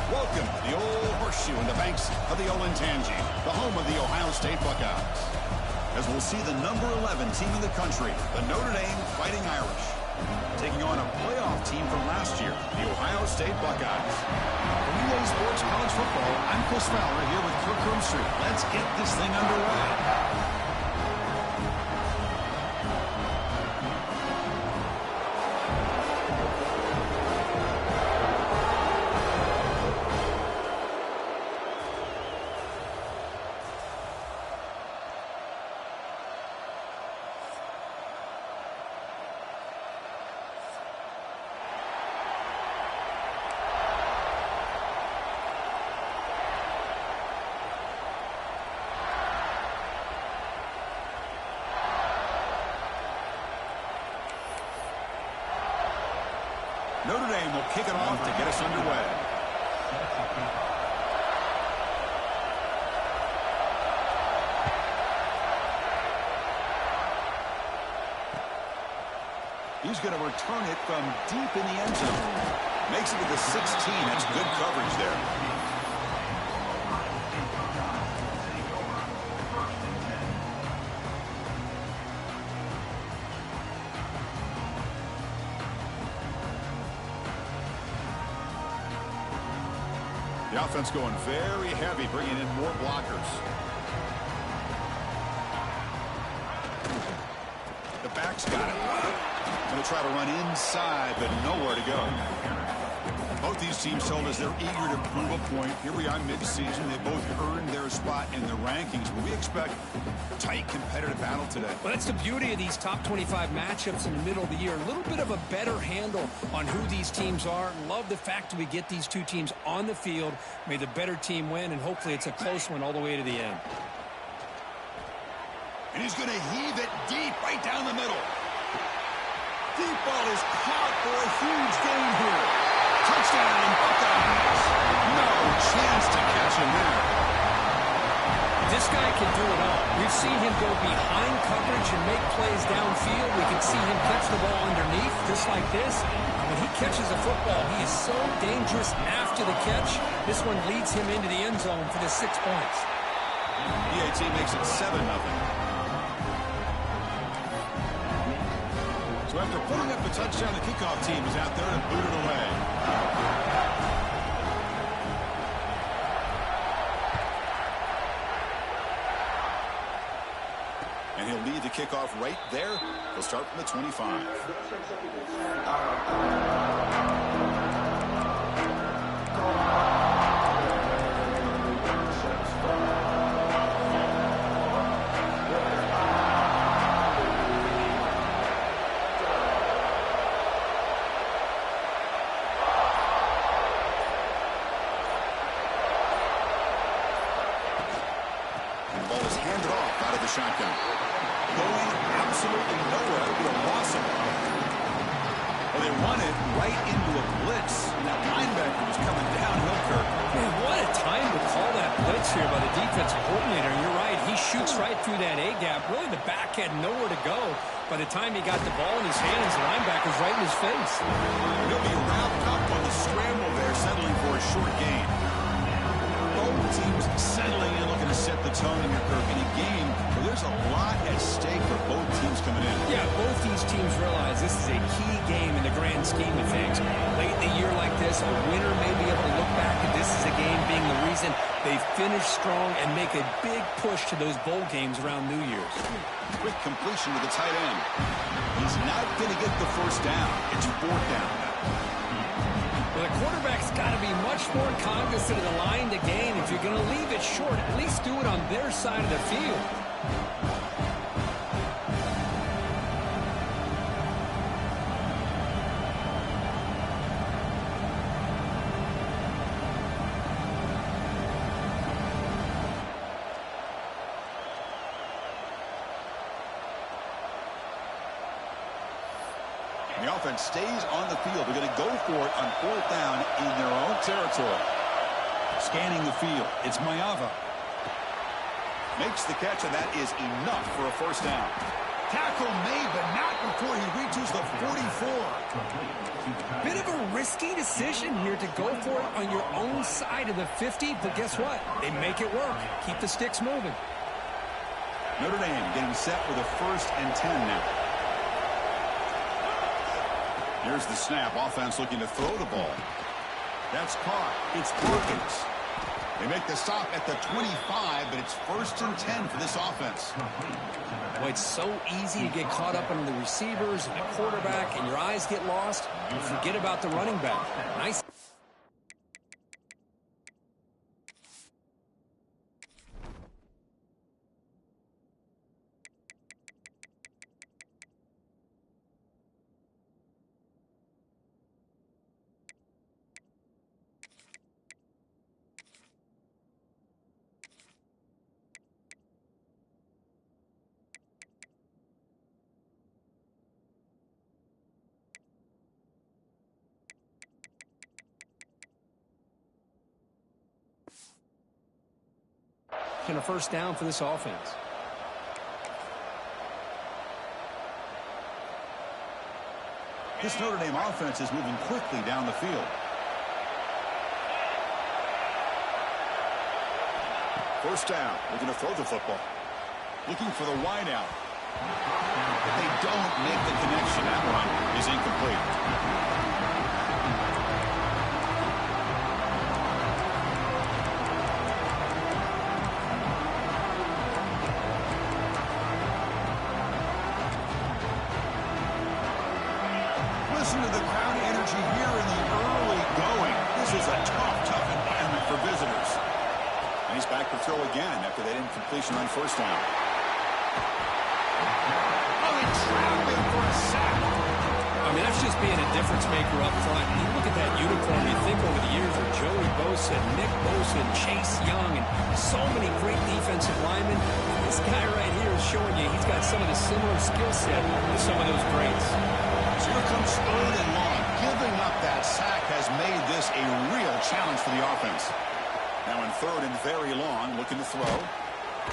Welcome to the old horseshoe in the banks of the Olentangy, the home of the Ohio State Buckeyes. As we'll see the number 11 team in the country, the Notre Dame Fighting Irish, taking on a playoff team from last year, the Ohio State Buckeyes. For EA Sports College Football, I'm Chris Fowler here with Kirk Herbstreit. Let's get this thing underway. Notre Dame will kick it off to get us underway. He's going to return it from deep in the end zone. Makes it to the 16. That's good coverage there. The offense going very heavy, bringing in more blockers. The back's got it. Going to try to run inside, but nowhere to go. Both these teams told us they're eager to prove a point. Here we are mid-season. They both earned their spot in the rankings, but we expect a tight, competitive battle today. Well, that's the beauty of these top 25 matchups in the middle of the year. A little bit of a better handle on who these teams are. Love the fact that we get these two teams on the field. May the better team win, and hopefully it's a close one all the way to the end. And he's going to heave it deep right down the middle. Deep ball is caught for a huge gain here. Touchdown, Buckeyes. No chance to catch him there. This guy can do it all. We've seen him go behind coverage and make plays downfield. We can see him catch the ball underneath, just like this. When he catches a football, he is so dangerous after the catch. This one leads him into the end zone for the 6 points. EAT makes it 7-0. So after putting up a touchdown, the kickoff team is out there to boot it away. And he'll lead the kickoff right there. He'll start from the 25. Shotgun. Going absolutely nowhere. It'll be a loss of ball. Well, they run it right into a blitz. And that linebacker was coming downhill, Kirk. Man, what a time to call that blitz here by the defensive coordinator. You're right. He shoots right through that A-gap. Really, the back had nowhere to go. By the time he got the ball in his hands, the linebacker's right in his face. He'll be wrapped up on the scramble there, settling for a short gain. Both teams settling in, looking to set the tone in your Kirk in a game where there's a lot at stake for both teams coming in. Yeah, both these teams realize this is a key game in the grand scheme of things. Late in the year like this, a winner may be able to look back at this as a game being the reason they finish strong and make a big push to those bowl games around New Year's. Quick completion to the tight end. He's not going to get the first down. It's 4th down. Well, the quarterback's got to be much more cognizant of the line to gain. If you're going to leave it short, at least do it on their side of the field. The offense stays on the field. They're going to go for it on 4th down in their own territory. Scanning the field. It's Meee. Makes the catch, and that is enough for a first down. Tackle made, but not before he reaches the 44. Bit of a risky decision here to go for it on your own side of the 50, but guess what? They make it work. Keep the sticks moving. Notre Dame getting set with a 1st and 10 now. Here's the snap. Offense looking to throw the ball. That's caught. It's Perkins. They make the stop at the 25, but it's 1st and 10 for this offense. Boy, it's so easy to get caught up on the receivers and the quarterback, and your eyes get lost. You forget about the running back. Nice. And a 1st down for this offense. This Notre Dame offense is moving quickly down the field. 1st down. Looking to throw the football. Looking for the wide out. But they don't make the connection. That one is incomplete. Listen to the crowd energy here in the early going. This is a tough environment for visitors. And he's back to throw again after that incompletion on 1st down. Oh, they trap him for a sack. I mean, that's just being a difference maker up front. You look at that uniform, you think over the years of Joey Bosa, Nick Bosa, and Chase Young, and so many great defensive linemen. This guy right here is showing you he's got some of the similar skill set to some of those greats. So here comes 3rd and long. Giving up that sack has made this a real challenge for the offense. Now in 3rd and very long, looking to throw.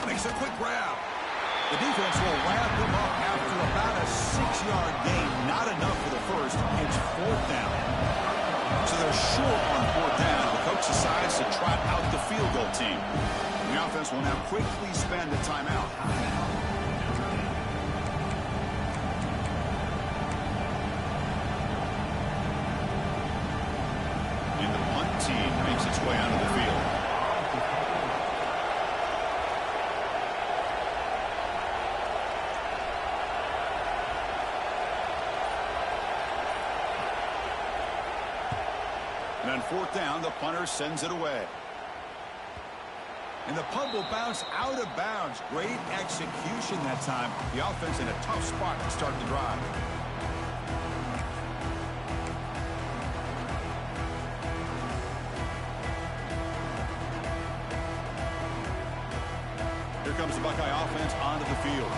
Makes a quick grab. The defense will wrap him up after about a 6-yard gain. Not enough for the 1st. It's 4th down. So they're short on 4th down. The coach decides to trot out the field goal team. And the offense will now quickly spend a timeout. And the punt team makes its way onto the field. And on 4th down, the punter sends it away. And the punt will bounce out of bounds. Great execution that time. The offense in a tough spot to start the drive. Here comes the Buckeye offense onto the field.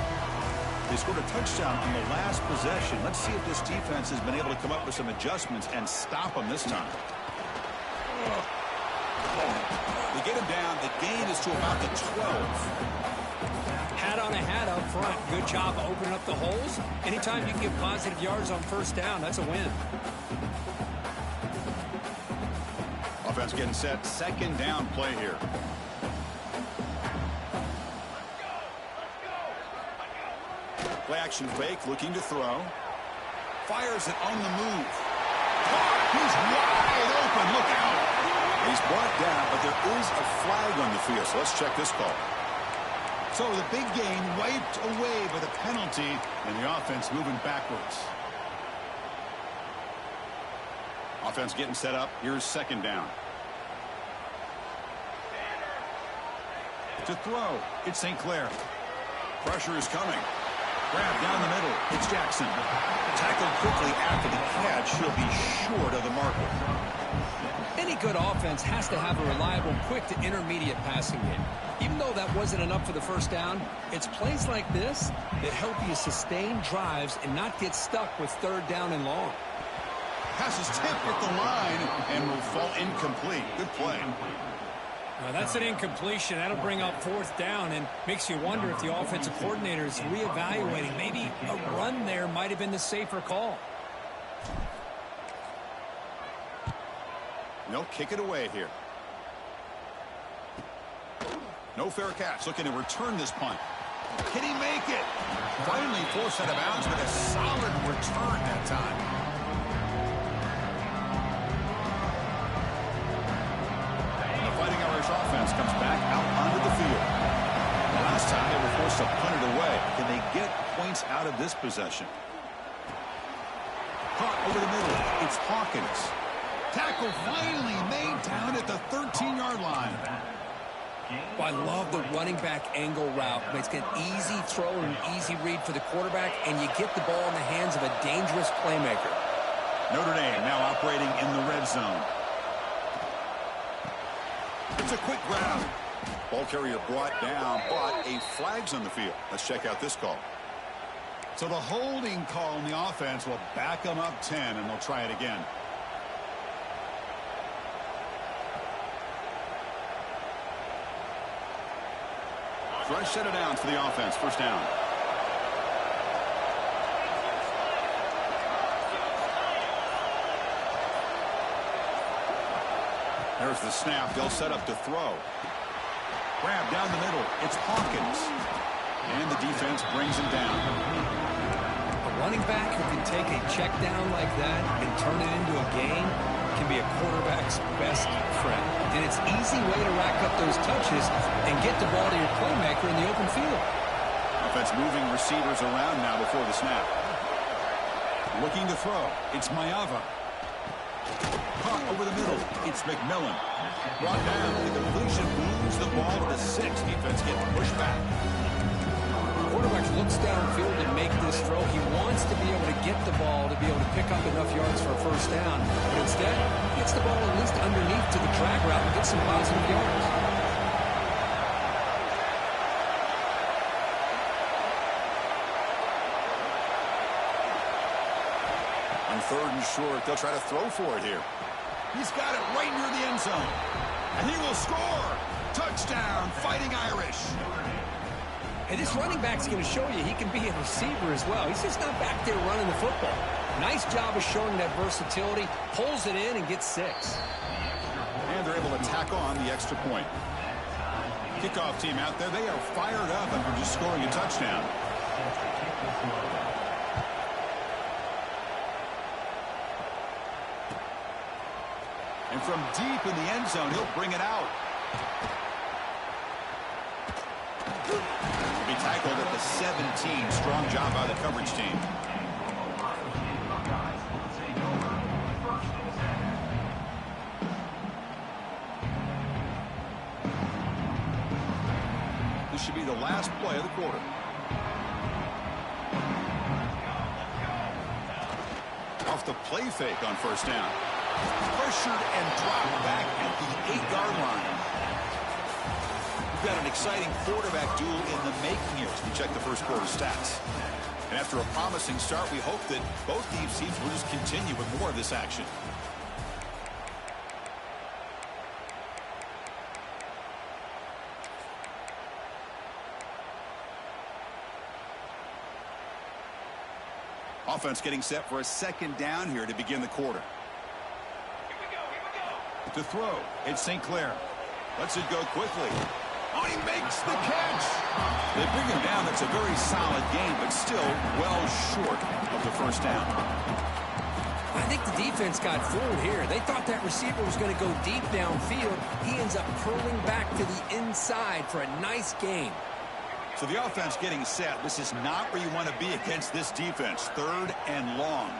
They scored a touchdown on the last possession. Let's see if this defense has been able to come up with some adjustments and stop them this time. They get him down. The gain is to about the 12. Hat on a hat up front. Good job opening up the holes. Anytime you can get positive yards on 1st down, that's a win. Offense getting set. 2nd down play here. Play action fake, looking to throw. Fires it on the move. He's wide open. Look out. He's brought down, but there is a flag on the field, so let's check this call. So the big gain wiped away by the penalty, and the offense moving backwards. Offense getting set up. Here's 2nd down. To throw, it's St. Clair. Pressure is coming. Grab down the middle. It's Jackson. Tackled quickly after the catch. He'll be short of the marker. Any good offense has to have a reliable, quick to intermediate passing game. Even though that wasn't enough for the 1st down, it's plays like this that help you sustain drives and not get stuck with 3rd down and long. Pass is tipped at the line and will fall incomplete. Good play. That's an incompletion. That'll bring up fourth down and makes you wonder if the offensive coordinator is reevaluating. Maybe a run there might have been the safer call. They'll kick it away here. No fair catch. Looking to return this punt. Can he make it? Finally forced out of bounds, but a solid return that time. The Fighting Irish offense comes back out onto the field. The last time they were forced to punt it away. Can they get points out of this possession? Caught over the middle. It's Hawkins. Tackle finally made down at the 13-yard line. Well, I love the running back angle route. It's an easy throw and an easy read for the quarterback, and you get the ball in the hands of a dangerous playmaker. Notre Dame now operating in the red zone. It's a quick grab. Ball carrier brought down, but a flag's on the field. Let's check out this call. So the holding call in the offense will back them up 10, and they'll try it again. Fresh set of downs for the offense. First down. There's the snap. They'll set up to throw. Grab down the middle. It's Hawkins. And the defense brings him down. A running back who can take a check down like that and turn it into a gain can be a quarterback's best friend. And it's an easy way to rack up those touches and get the ball to your playmaker in the open field. Offense moving receivers around now before the snap. Looking to throw. It's Maeva. Caught over the middle. It's McMillan. Brought down. The completion moves the ball to the 6. Defense getting pushed back. Quarterback looks downfield to make this throw. He wants to be able to get the ball to be able to pick up enough yards for a first down. But instead, he gets the ball at least underneath to the drag route and gets some positive yards. On third and short, they'll try to throw for it here. He's got it right near the end zone. And he will score. Touchdown, Fighting Irish. And this running back's going to show you he can be a receiver as well. He's just not back there running the football. Nice job of showing that versatility. Pulls it in and gets 6. And they're able to tack on the extra point. Kickoff team out there, they are fired up after just scoring a touchdown. And from deep in the end zone, he'll bring it out. Be tackled at the 17. Strong job by the coverage team. This should be the last play of the quarter. Off the play fake on first down. Pressured and dropped back at the 8-yard line. We've got an exciting quarterback duel in the making here as we check the first quarter stats. And after a promising start, we hope that both these teams will just continue with more of this action. Offense getting set for a second down here to begin the quarter. To throw, it's St. Clair. Lets it go quickly. Oh, he makes the catch. They bring him down. That's a very solid game, but still well short of the first down. I think the defense got fooled here. They thought that receiver was going to go deep downfield. He ends up curling back to the inside for a nice gain. So the offense getting set. This is not where you want to be against this defense. Third and long.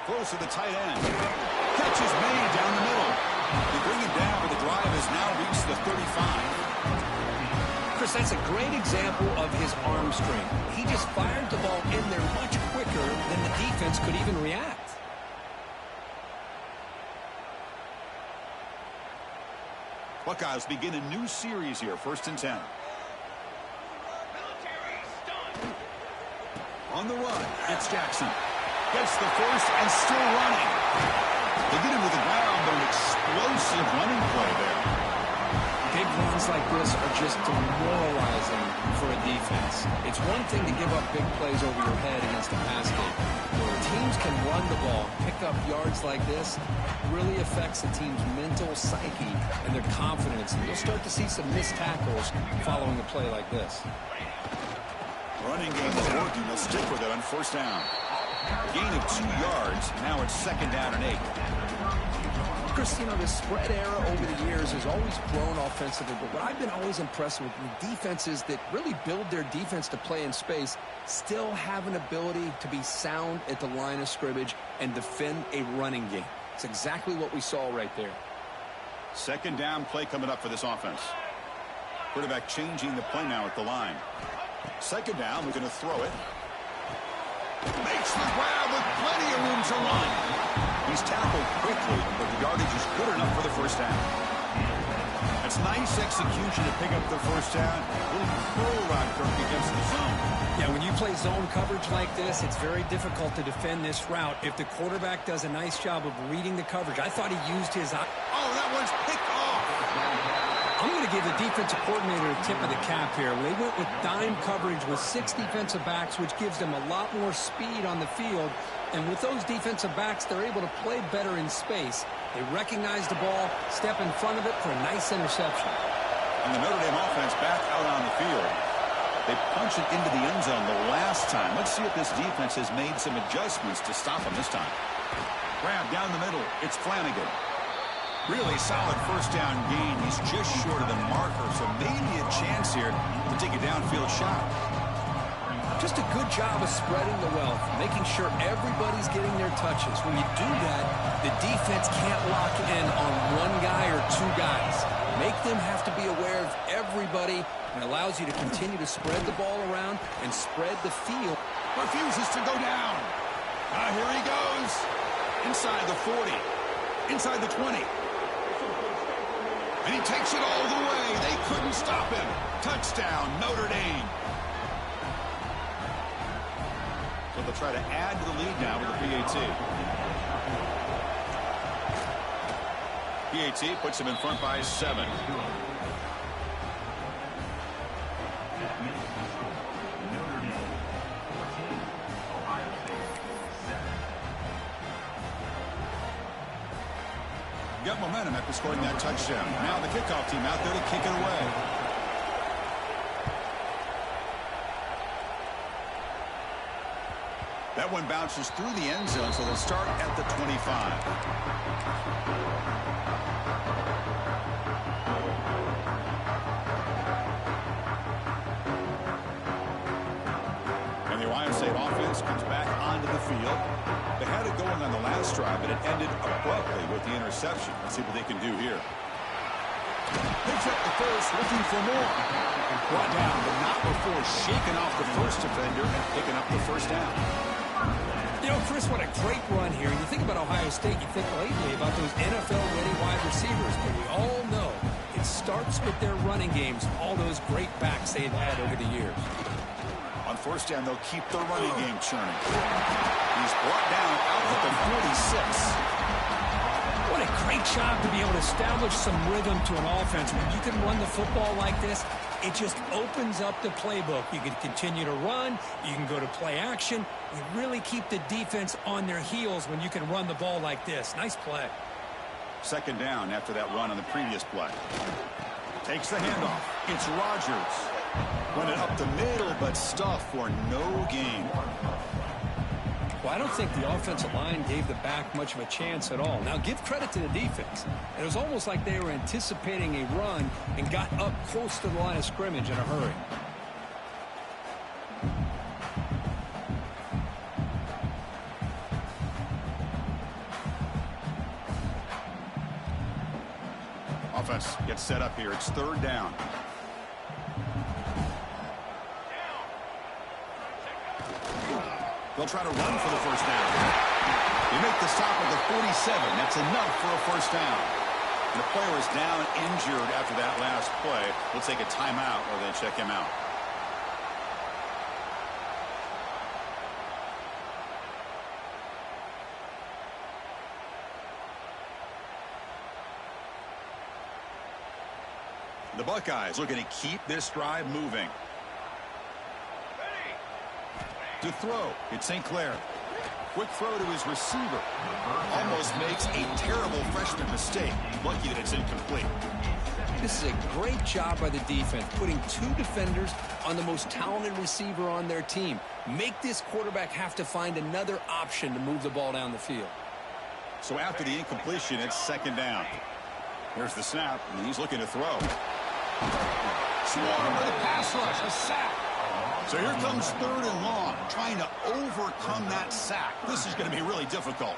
Close to the tight end. Catches Meee down the middle. They bring him down, but the drive has now reached the 35. Chris, that's a great example of his arm strength. He just fired the ball in there much quicker than the defense could even react. Buckeyes begin a new series here, 1st and 10. On the run, it's Jackson. Gets the first and still running. They get him to the ground, but an explosive running play there. Runs like this are just demoralizing for a defense. It's one thing to give up big plays over your head against a pass game. When teams can run the ball, pick up yards like this, it really affects the team's mental psyche and their confidence. And you'll start to see some missed tackles following a play like this. Running game is working. They'll stick with it on first down. Gain of 2 yards. Now it's 2nd down and 8. Chris, you know, the spread era over the years has always grown offensively, but what I've been always impressed with defenses that really build their defense to play in space still have an ability to be sound at the line of scrimmage and defend a running game. It's exactly what we saw right there. 2nd down play coming up for this offense. Quarterback changing the play now at the line. 2nd down, we're going to throw it. Makes the grab with plenty of room to run. He's tackled quickly, but the yardage is good enough for the first down. That's nice execution to pick up the first down. Really throw around Kirk against the zone. Yeah, when you play zone coverage like this, it's very difficult to defend this route. If the quarterback does a nice job of reading the coverage, I thought he used his eye. Oh, that one's picked off. I'm going to give the defensive coordinator a tip of the cap here. They went with dime coverage with 6 defensive backs, which gives them a lot more speed on the field. And with those defensive backs, they're able to play better in space. They recognize the ball, step in front of it for a nice interception. And the Notre Dame offense back out on the field. They punch it into the end zone the last time. Let's see if this defense has made some adjustments to stop them this time. Grab down the middle. It's Flanagan. Really solid first down gain. He's just short of the marker, so maybe a chance here to take a downfield shot. Just a good job of spreading the wealth, making sure everybody's getting their touches. When you do that, the defense can't lock in on one guy or 2 guys. Make them have to be aware of everybody, and allows you to continue to spread the ball around and spread the field. Refuses to go down. Here he goes. Inside the 40. Inside the 20. And he takes it all the way. They couldn't stop him. Touchdown, Notre Dame. So they'll try to add to the lead now with the PAT. PAT puts him in front by 7. Got momentum after scoring that touchdown. Now the kickoff team out there to kick it away. That one bounces through the end zone, so they'll start at the 25. And the Ohio State offense comes back onto the field. They had it going on the last drive, but it ended abruptly with the interception. Let's see what they can do here. Picks up the first, looking for more. Brought down, but not before shaking off the first defender and picking up the first down. You know, Chris, what a great run here. You think about Ohio State, you think lately about those NFL-ready wide receivers, but we all know it starts with their running games, all those great backs they've had over the years. On first down, they'll keep the running game churning. He's brought down out at the 46. What a great job to be able to establish some rhythm to an offense. When you can run the football like this, it just opens up the playbook. You can continue to run. You can go to play action. You really keep the defense on their heels when you can run the ball like this. Nice play. 2nd down after that run on the previous play. Takes the handoff. It's Rodgers. Running up the middle, but stuff for no gain. Well, I don't think the offensive line gave the back much of a chance at all. Now, give credit to the defense. It was almost like they were anticipating a run and got up close to the line of scrimmage in a hurry. Offense gets set up here. It's 3rd down. They'll try to run for the first down. They make the stop at the 47. That's enough for a first down. And the player is down injured after that last play. We'll take a timeout or they check him out. The Buckeyes looking to keep this drive moving. To throw, it's St. Clair. Quick throw to his receiver. Almost makes a terrible freshman mistake. Lucky that it's incomplete. This is a great job by the defense, putting two defenders on the most talented receiver on their team. Make this quarterback have to find another option to move the ball down the field. So after the incompletion, it's second down. Here's the snap, and he's looking to throw. Swarm with a pass rush, a sack. So here comes third and long, trying to overcome that sack. This is going to be really difficult.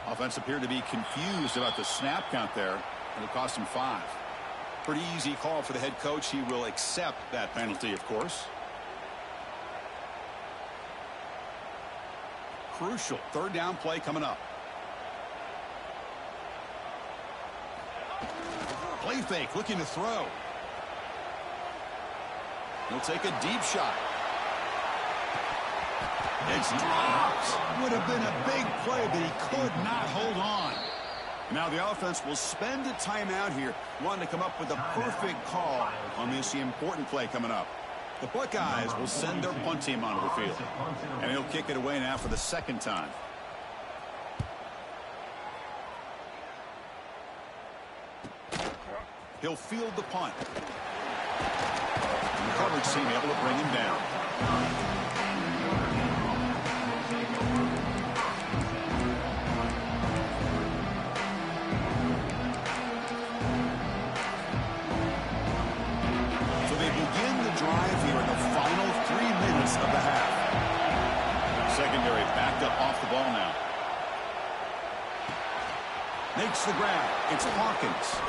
Offense appeared to be confused about the snap count there. It'll cost him 5. Pretty easy call for the head coach. He will accept that penalty, of course. Crucial third down play coming up. Play fake, looking to throw. He'll take a deep shot. It's dropped. Would have been a big play, but he could not hold on. Now the offense will spend a timeout here, wanting to come up with a perfect call on this important play coming up. The Buckeyes will send their punt team onto the field. And he'll kick it away now for the second time. He'll field the punt. And the coverage team able to bring him down. Drive here in the final 3 minutes of the half. Secondary backed up off the ball now. Makes the grab. It's Hawkins.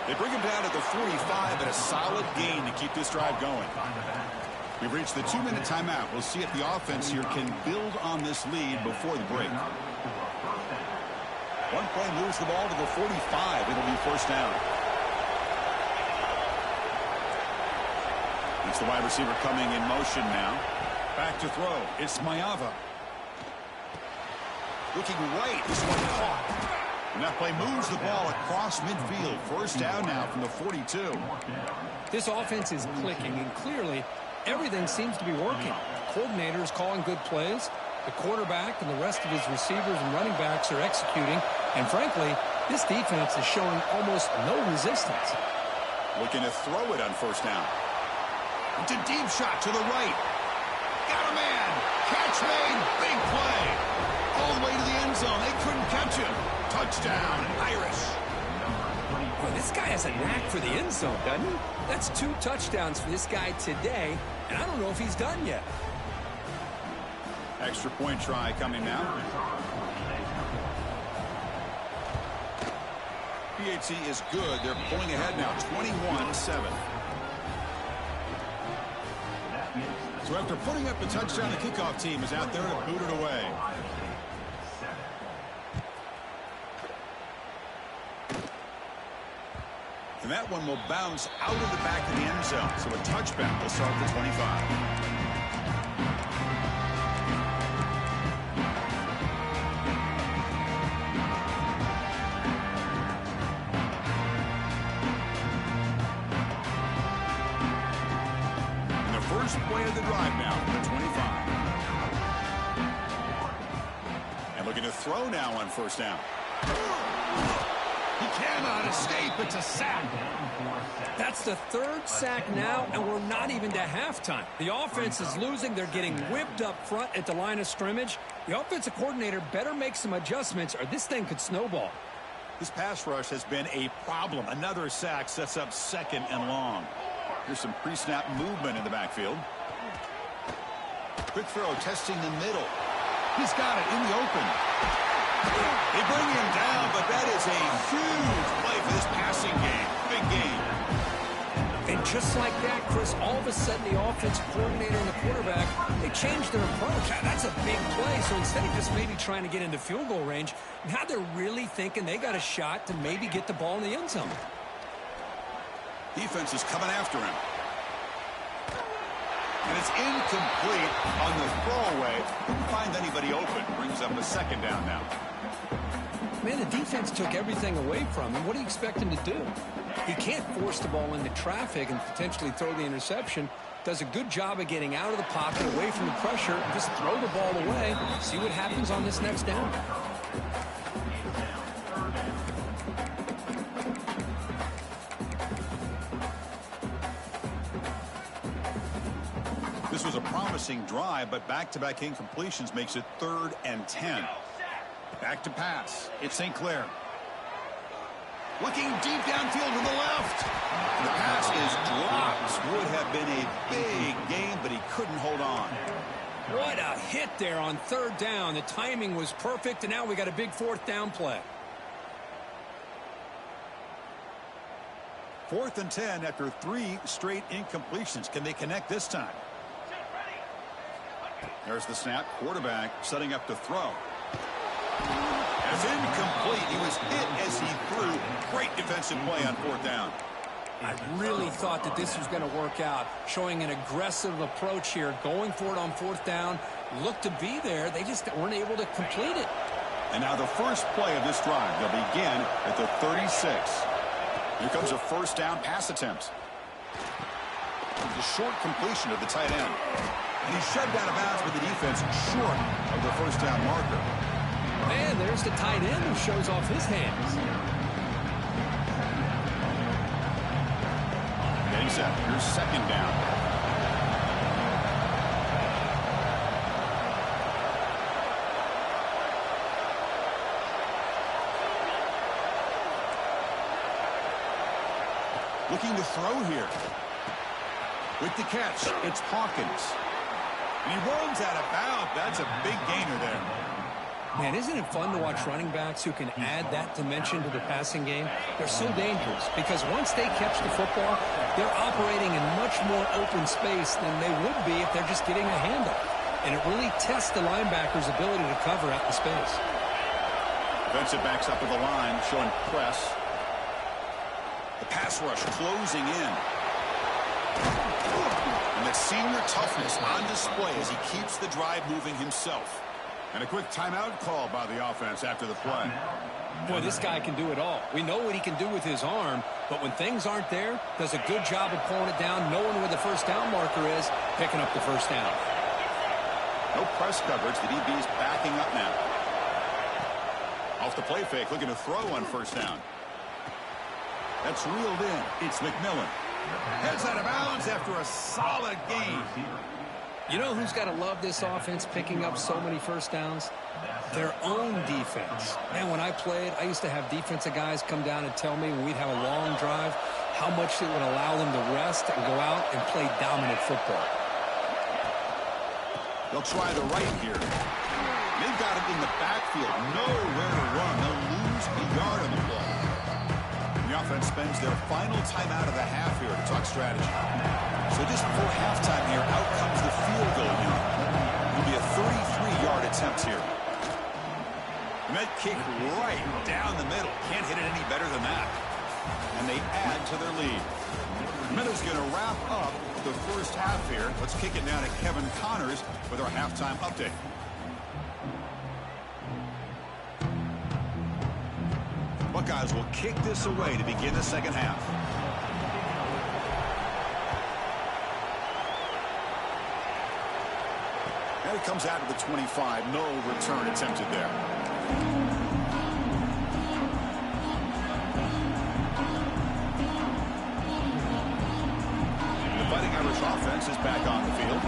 They bring him down at the 45, but a solid gain to keep this drive going. We've reached the 2-minute timeout. We'll see if the offense here can build on this lead before the break. One play moves the ball to the 45. It'll be first down. It's the wide receiver coming in motion now. Back to throw. It's Mayava. Looking right. This one caught. And that play moves the ball across midfield. First down now from the 42. This offense is clicking, and clearly everything seems to be working. The coordinator is calling good plays. The quarterback and the rest of his receivers and running backs are executing. And frankly, this defense is showing almost no resistance. Looking to throw it on first down. It's a deep shot to the right. Got a man. Catch made. Big play. All the way to the end zone. They couldn't catch him. Touchdown, Irish. Boy, this guy has a knack for the end zone, doesn't he? That's 2 touchdowns for this guy today, and I don't know if he's done yet. Extra point try coming now. PAT is good. They're pulling ahead now, 21-7. So after putting up the touchdown, the kickoff team is out there to boot it away. And that one will bounce out of the back of the end zone. So a touchback will start at the 25. First play of the drive now from the 25. And looking to throw now on first down. He cannot escape. It's a sack. That's the 3rd sack now, and we're not even to halftime. The offense is losing. They're getting whipped up front at the line of scrimmage. The offensive coordinator better make some adjustments, or this thing could snowball. This pass rush has been a problem. Another sack sets up second and long. Here's some pre-snap movement in the backfield. Quick throw, testing the middle. He's got it in the open. They bring him down, but that is a huge play for this passing game. Big game. And just like that, Chris, all of a sudden the offensive coordinator and the quarterback, they changed their approach. That's a big play. So instead of just maybe trying to get into field goal range, now they're really thinking they got a shot to maybe get the ball in the end zone. Defense is coming after him. And it's incomplete on the throwaway. Couldn't find anybody open. Brings up a second down now. Man, the defense took everything away from him. What do you expect him to do? He can't force the ball into traffic and potentially throw the interception. Does a good job of getting out of the pocket, away from the pressure, and just throw the ball away. See what happens on this next down. This was a promising drive, but back-to-back incompletions makes it 3rd and 10. Back to pass. It's St. Clair. Looking deep downfield to the left. The pass is dropped. Would have been a big game, but he couldn't hold on. What a hit there on 3rd down. The timing was perfect, and now we got a big 4th down play. 4th and 10 after 3 straight incompletions. Can they connect this time? There's the snap. Quarterback setting up to throw. It's incomplete. He was hit as he threw. Great defensive play on 4th down. I really thought that this was going to work out, showing an aggressive approach here, going for it on 4th down. Looked to be there. They just weren't able to complete it. And now the first play of this drive. They'll begin at the 36. Here comes a 1st down pass attempt. The short completion of the tight end. And he's shoved out of bounds with the defense short of the 1st down marker. Man, there's the tight end who shows off his hands. Getting set. Here's 2nd down. Looking to throw here. With the catch, it's Hawkins. And he runs out of bounds. That's a big gainer there. Man, isn't it fun to watch running backs who can add that dimension to the passing game? They're so dangerous because once they catch the football, they're operating in much more open space than they would be if they're just getting a handoff. And it really tests the linebacker's ability to cover out in space. Defensive backs up to the line, showing press. The pass rush closing in. And that senior toughness on display as he keeps the drive moving himself. And a quick timeout call by the offense after the play. Boy, this guy can do it all. We know what he can do with his arm, but when things aren't there, does a good job of pulling it down, knowing where the 1st down marker is, picking up the 1st down. No press coverage. The DB's backing up now. Off the play fake, looking to throw on 1st down. That's reeled in. It's McMillan. Heads out of bounds after a solid gain. You know who's got to love this offense picking up so many 1st downs? Their own defense. Man, when I played, I used to have defensive guys come down and tell me when we'd have a long drive how much it would allow them to rest and go out and play dominant football. They'll try the right here. They've got it in the backfield. Nowhere to run. They'll lose a yard on the ball. The offense spends their final timeout of the half here to talk strategy. So just before halftime here, out comes the field goal unit. It'll be a 33-yard attempt here. And that kick right down the middle. Can't hit it any better than that. And they add to their lead. Meadow's going to wrap up the first half here. Let's kick it down to Kevin Connors with our halftime update. Buckeyes will kick this away to begin the second half. And it comes out of the 25. No return attempted there. The Fighting Irish offense is back on the field.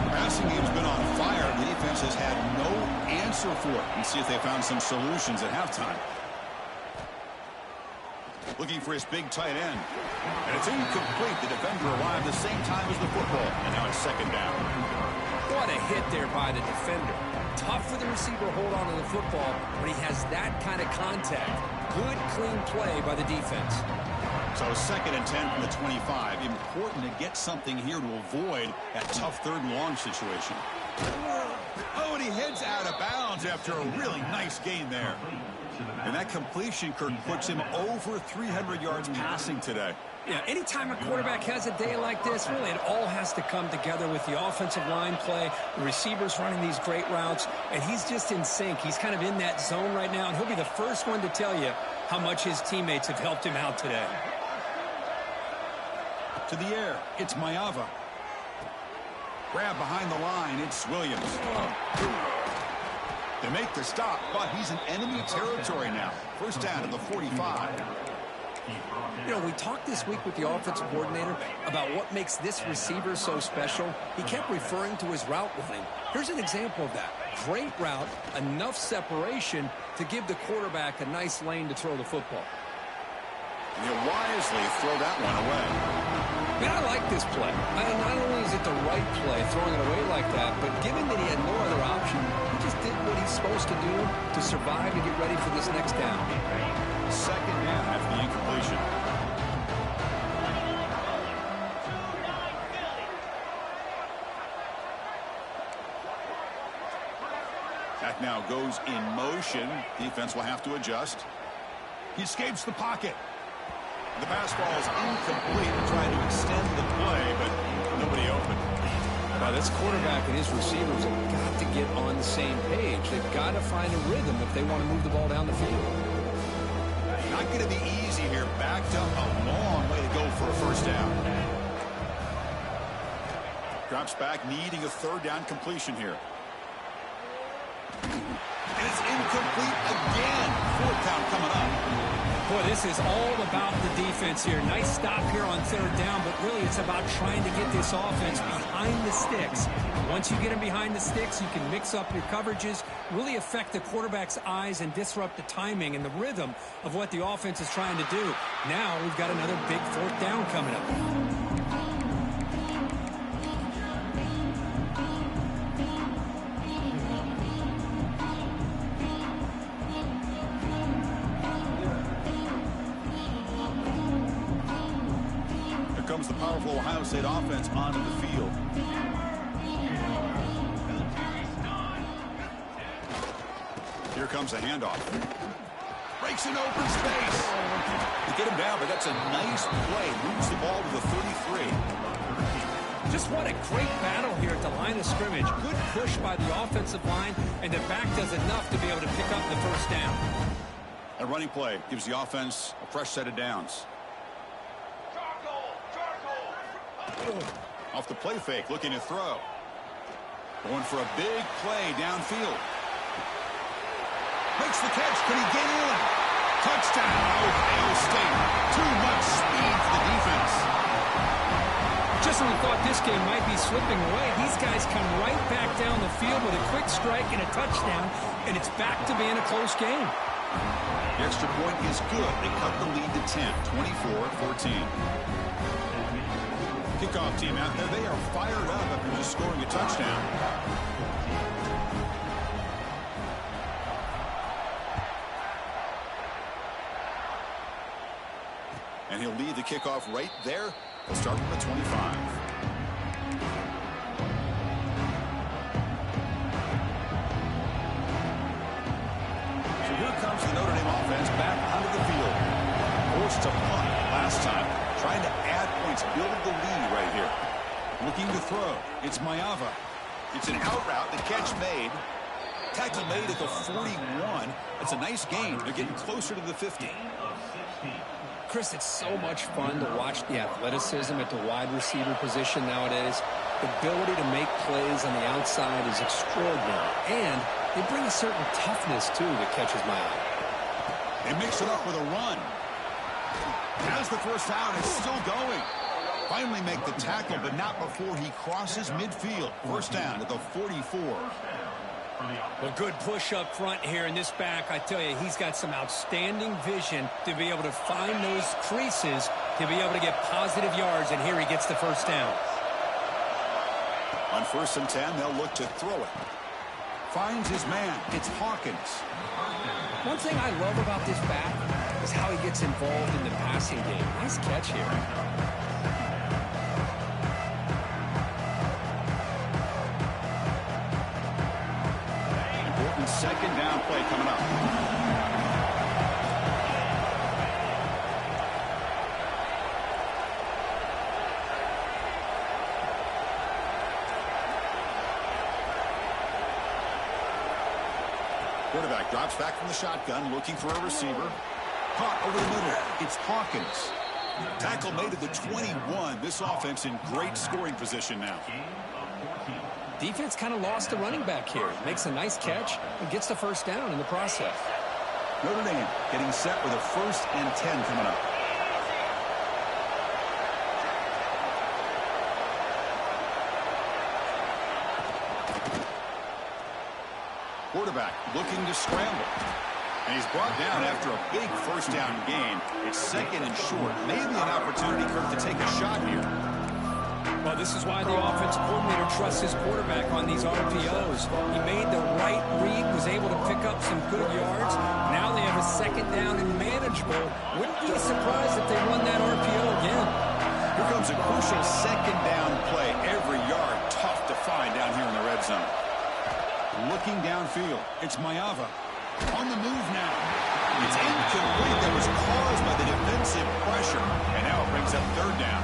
The passing game's been on fire. The defense has had no answer for it. Let's see if they found some solutions at halftime. Looking for his big tight end. And it's incomplete. The defender arrived the same time as the football. And now it's 2nd down. What a hit there by the defender. Tough for the receiver to hold on to the football, but he has that kind of contact. Good, clean play by the defense. So 2nd and 10 from the 25. Important to get something here to avoid that tough 3rd and long situation. Oh, and he heads out of bounds after a really nice gain there. And that completion, Kirk, puts him over 300 yards passing today. Yeah, anytime a quarterback has a day like this, really it all has to come together with the offensive line play, the receivers running these great routes, and he's just in sync. He's kind of in that zone right now, and he'll be the first one to tell you how much his teammates have helped him out today. To the air, it's Mayava. Grab behind the line, it's Williams. They make the stop, but he's in enemy territory now. First down at the 45. You know, we talked this week with the offensive coordinator about what makes this receiver so special. He kept referring to his route running. Here's an example of that. Great route, enough separation to give the quarterback a nice lane to throw the football. He'll wisely throw that one away. Man, I like this play. Not only is it the right play, throwing it away like that, but given that he had no other option, he just did what he's supposed to do to survive and get ready for this next down. Second down after the incompletion. Back now goes in motion. Defense will have to adjust. He escapes the pocket. The pass ball is incomplete, trying to extend the play, but nobody open. Now, this quarterback and his receivers have got to get on the same page. They've got to find a rhythm if they want to move the ball down the field. Not going to be easy here. Backed up a long way to go for a first down. Drops back, needing a third down completion here. And it's incomplete again. Fourth down coming up. Boy, this is all about the defense here. Nice stop here on third down, but really it's about trying to get this offense behind the sticks. Once you get them behind the sticks, you can mix up your coverages, really affect the quarterback's eyes and disrupt the timing and the rhythm of what the offense is trying to do. Now we've got another big fourth down coming up. Comes the powerful Ohio State offense onto the field. Here comes a handoff. Breaks in open space. To get him down, but that's a nice play. Moves the ball to the 33. Just what a great battle here at the line of scrimmage. Good push by the offensive line, and the back does enough to be able to pick up the first down. A running play gives the offense a fresh set of downs. Off the play fake, looking to throw. Going for a big play downfield. Makes the catch. Could he get in? Touchdown, Ohio State. Too much speed for the defense. Just when we thought this game might be slipping away, these guys come right back down the field with a quick strike and a touchdown, and it's back to being a close game. The extra point is good. They cut the lead to 10, 24-14. Kickoff team out there, they are fired up after just scoring a touchdown. And he'll lead the kickoff right there. He'll start from the 25. So here comes the Notre Dame offense back onto the field. Forced to punt last time. Trying to add points, build the lead right here. Looking to throw. It's Mayava. It's an out route. The catch made. Tackle made at the 41. It's a nice gain. They're getting closer to the 50. Chris, it's so much fun to watch the athleticism at the wide receiver position nowadays. The ability to make plays on the outside is extraordinary. And they bring a certain toughness, too, that catches my eye. They mix it up with a run. Has the first down, is still going. Finally make the tackle, but not before he crosses midfield. First down at the 44. Well, good push up front here in this back. I tell you, he's got some outstanding vision to be able to find those creases, to be able to get positive yards, and here he gets the first down. On 1st and 10, they'll look to throw it. Finds his man. It's Hawkins. One thing I love about this back is how he gets involved in the passing game. Nice catch here. second down play coming up. Quarterback drops back from the shotgun, looking for a receiver. Caught over the middle. It's Hawkins. Tackle made at the 21. This offense in great scoring position now. Defense kind of lost the running back here. Makes a nice catch and gets the first down in the process. Notre Dame getting set with a 1st and 10 coming up. Quarterback looking to scramble. And he's brought down after a big first down gain. It's 2nd and short. Maybe an opportunity, Kirk, to take a shot here. Well, this is why the offensive coordinator trusts his quarterback on these RPOs. He made the right read, was able to pick up some good yards. Now they have a 2nd down and manageable. Wouldn't be surprised if they run that RPO again. Here comes a crucial 2nd down play. Every yard tough to find down here in the red zone. Looking downfield, it's Mayava. On the move now. It's incomplete. That was caused by the defensive pressure. And now it brings up 3rd down.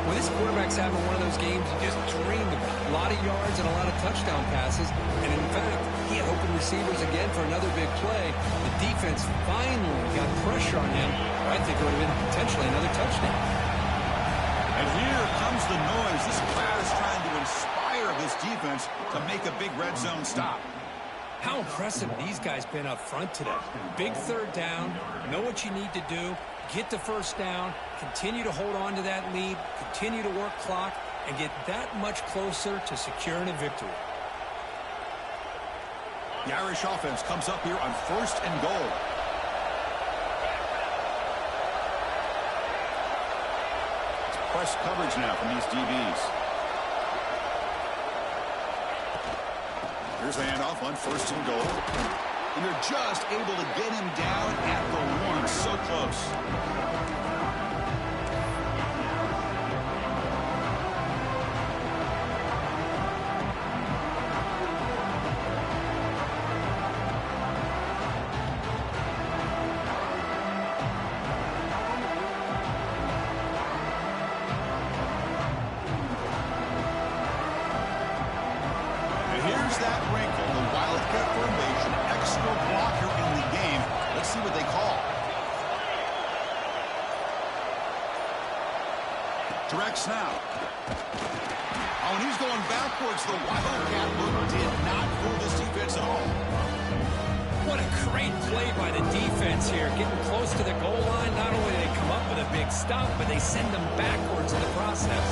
Well, this quarterback's having one of those games you just dreamed about. A lot of yards and a lot of touchdown passes. And in fact, he had open receivers again for another big play. The defense finally got pressure on him. I think it would have been potentially another touchdown. And here comes the noise. This crowd is trying to inspire this defense to make a big red zone stop. How impressive these guys been up front today. Big 3rd down, know what you need to do, get the first down, continue to hold on to that lead, continue to work clock, and get that much closer to securing a victory. The Irish offense comes up here on 1st and goal. It's press coverage now from these DBs. Here's the handoff on 1st and goal. And they're just able to get him down at the 1. So close. That wrinkle, the Wildcat formation, extra blocker in the game. Let's see what they call. Direct snap. Oh, and he's going backwards. The Wildcat move did not fool this defense at all. What a great play by the defense here. Getting close to the goal line. Not only do they come up with a big stop, but they send them backwards in the process.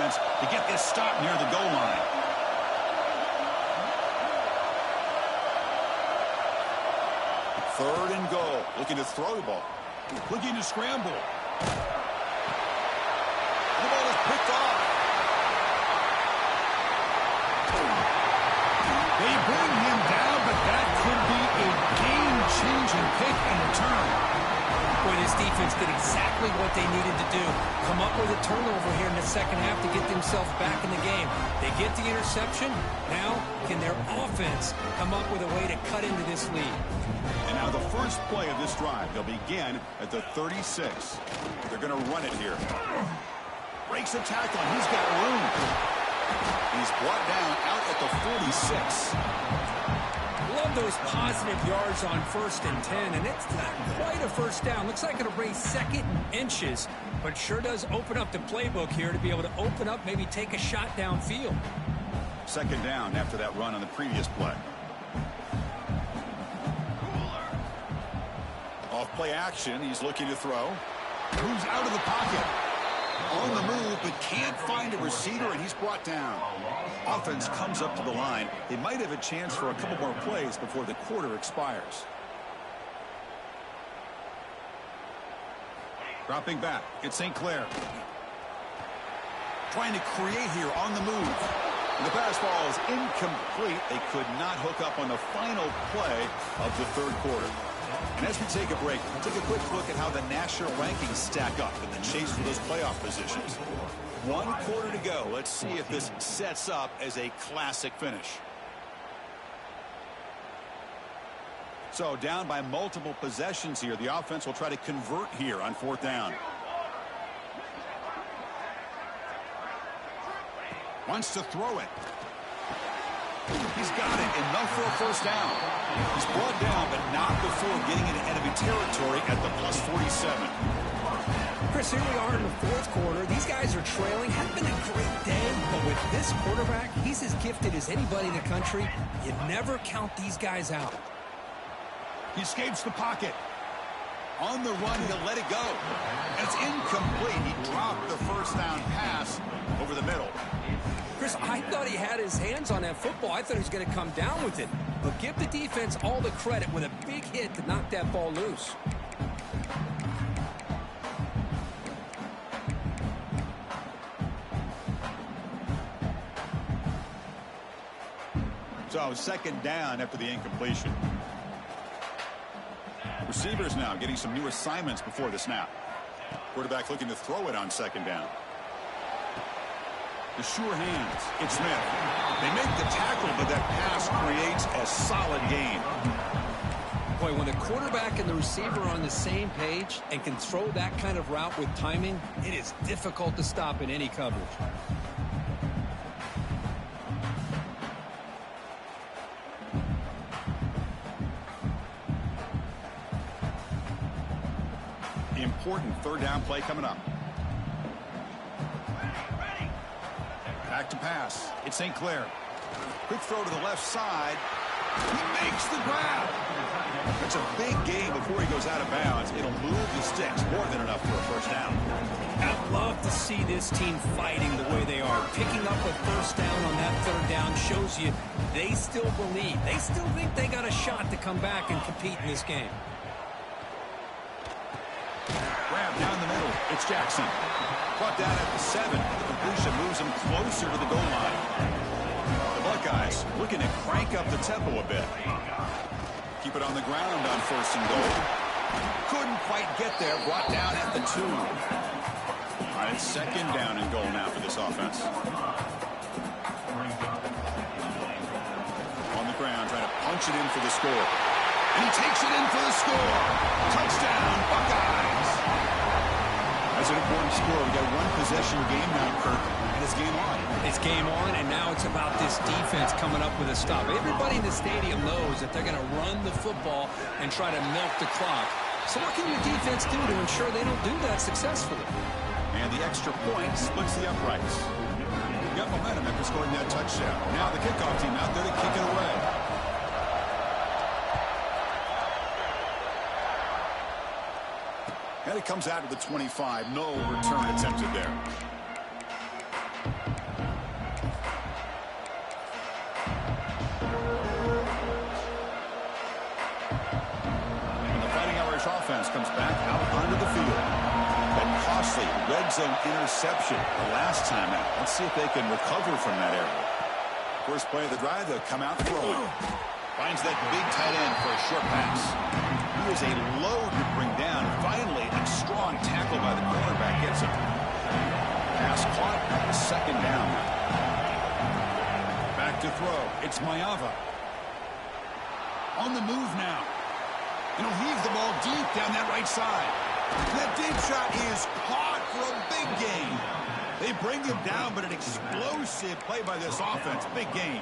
To get this stop near the goal line. Third and goal. Looking to throw the ball. Looking to scramble. The ball is picked off. They bring him down, but that could be a game-changing pick in return. Boy, this defense did exactly what they needed to do. Come up with a turnover here in the 2nd half to get themselves back in the game. They get the interception. Now, can their offense come up with a way to cut into this lead? And now the first play of this drive. They'll begin at the 36. They're going to run it here. Breaks a tackle, and he's got room. He's brought down out at the 46. Love those positive yards on 1st and 10, and it's not quite a first down. Looks like it'll bring 2nd and inches, but sure does open up the playbook here to be able to open up, maybe take a shot downfield. 2nd down after that run on the previous play. Off play action, he's looking to throw. Moves out of the pocket. On the move, but can't find a receiver, and he's brought down. Offense comes up to the line. They might have a chance for a couple more plays before the quarter expires. Dropping back, it's St. Clair. Trying to create here on the move. And the pass ball is incomplete. They could not hook up on the final play of the 3rd quarter. And as we take a break, we'll take a quick look at how the national rankings stack up in the chase for those playoff positions. 1 quarter to go. Let's see if this sets up as a classic finish. So down by multiple possessions here. The offense will try to convert here on 4th down. Wants to throw it. He's got it. Enough for a first down. He's brought down, but not before getting into enemy territory at the +47. Chris, here we are in the 4th quarter. These guys are trailing. Hasn't been a great day, but with this quarterback, he's as gifted as anybody in the country. You never count these guys out. He escapes the pocket. On the run, he'll let it go. And it's incomplete. He dropped the first down pass over the middle. Chris, I thought he had his hands on that football. I thought he was going to come down with it. But give the defense all the credit with a big hit to knock that ball loose. So 2nd down after the incompletion. Receivers now getting some new assignments before the snap. Quarterback looking to throw it on 2nd down. The sure hands. It's Smith. They make the tackle, but that pass creates a solid gain. Boy, when the quarterback and the receiver are on the same page and can throw that kind of route with timing, it is difficult to stop in any coverage. Important 3rd down play coming up. Back to pass. It's St. Clair. Quick throw to the left side. He makes the grab. It's a big gain before he goes out of bounds. It'll move the sticks more than enough for a first down. I'd love to see this team fighting the way they are. Picking up a first down on that 3rd down shows you they still believe. They still think they got a shot to come back and compete in this game. Grab down the middle. It's Jackson. Brought down at the 7. The completion moves him closer to the goal line. The Buckeyes looking to crank up the tempo a bit. Keep it on the ground on 1st and goal. Couldn't quite get there. Brought down at the 2. All right, it's 2nd down and goal now for this offense. On the ground, trying to punch it in for the score. And he takes it in for the score. Touchdown, Buckeyes. That's an important score. We got 1 possession game now, Kirk, and it's game on. It's game on, and now it's about this defense coming up with a stop. Everybody in the stadium knows that they're going to run the football and try to milk the clock. So what can the defense do to ensure they don't do that successfully? And the extra point splits the uprights. Got momentum after scoring that touchdown. Now the kickoff team out there to kick it away. And it comes out to the 25. No return attempted there. And the Fighting Irish offense comes back out onto the field. That costly red zone interception the last time out. Let's see if they can recover from that error. First play of the drive, they'll come out throwing. Finds that big tight end for a short pass. He is a load to bring down. Finally, a strong tackle by the cornerback gets him. Pass caught, 2nd down. Back to throw. It's Mayava. On the move now. And he'll heave the ball deep down that right side. That deep shot is caught for a big gain. They bring him down, but an explosive play by this offense. Big gain.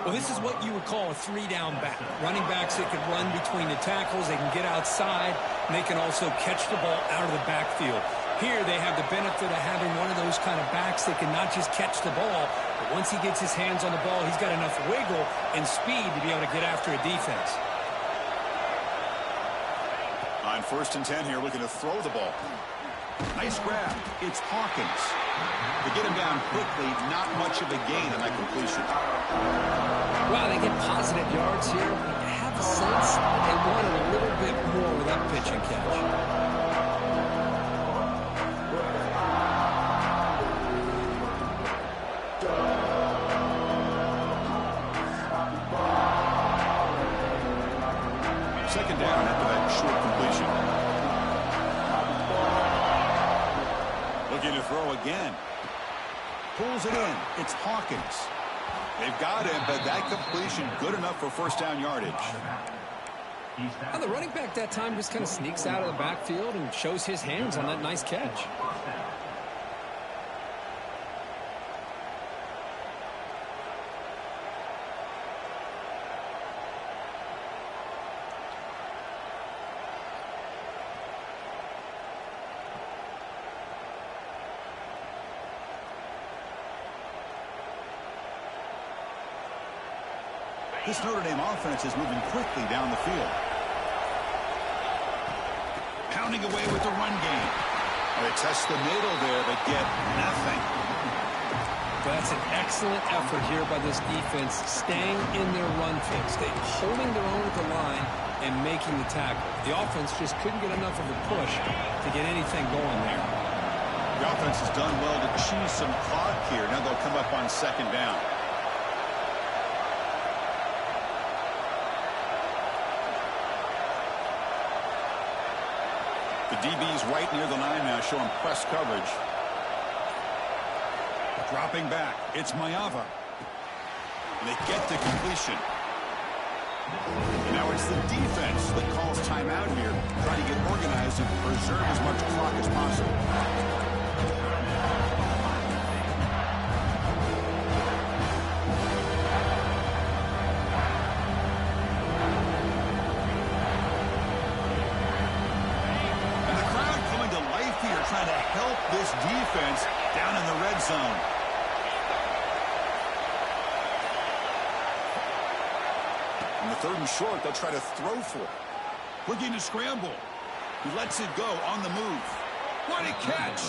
Well, this is what you would call a 3-down back. Running backs that can run between the tackles, they can get outside, and they can also catch the ball out of the backfield. Here they have the benefit of having one of those kind of backs that can not just catch the ball, but once he gets his hands on the ball, he's got enough wiggle and speed to be able to get after a defense. On 1st and 10 here, looking to throw the ball. Nice grab. It's Hawkins. To get him down quickly, not much of a gain on that completion. Wow, they get positive yards here. I have a sense that they wanted a little bit more with that pitch and catch. Second down after that short completion. Looking to throw again. Pulls it in. It's Hawkins. They've got him, but that completion good enough for first down yardage. Well, the running back that time just kind of sneaks out of the backfield and shows his hands on that nice catch. This Notre Dame offense is moving quickly down the field. Pounding away with the run game. They test the middle there, but get nothing. That's an excellent effort here by this defense, staying in their run fix. They're holding their own at the line and making the tackle. The offense just couldn't get enough of a push to get anything going there. The offense has done well to cheese some clock here. Now they'll come up on second down. The DB's right near the line now, showing press coverage. Dropping back, it's Mayava. And they get the completion. And now it's the defense that calls timeout here, trying to get organized and preserve as much clock as possible. Trying to help this defense down in the red zone. On the third and short, they'll try to throw for it. Looking to scramble. He lets it go on the move. What a catch!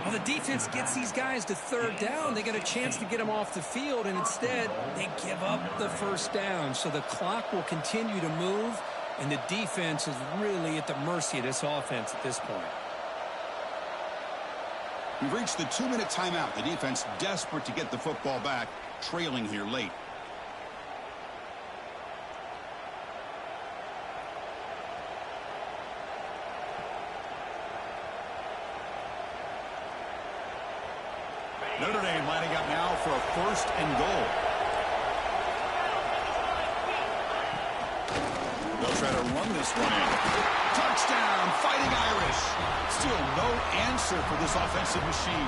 Well, the defense gets these guys to third down. They get a chance to get them off the field, and instead they give up the first down. So the clock will continue to move, and the defense is really at the mercy of this offense at this point. We've reached the 2-minute timeout. The defense desperate to get the football back, trailing here late. Notre Dame lining up now for a first and goal. They'll try to run this one in. Touchdown, Fighting Irish. Still no answer for this offensive machine.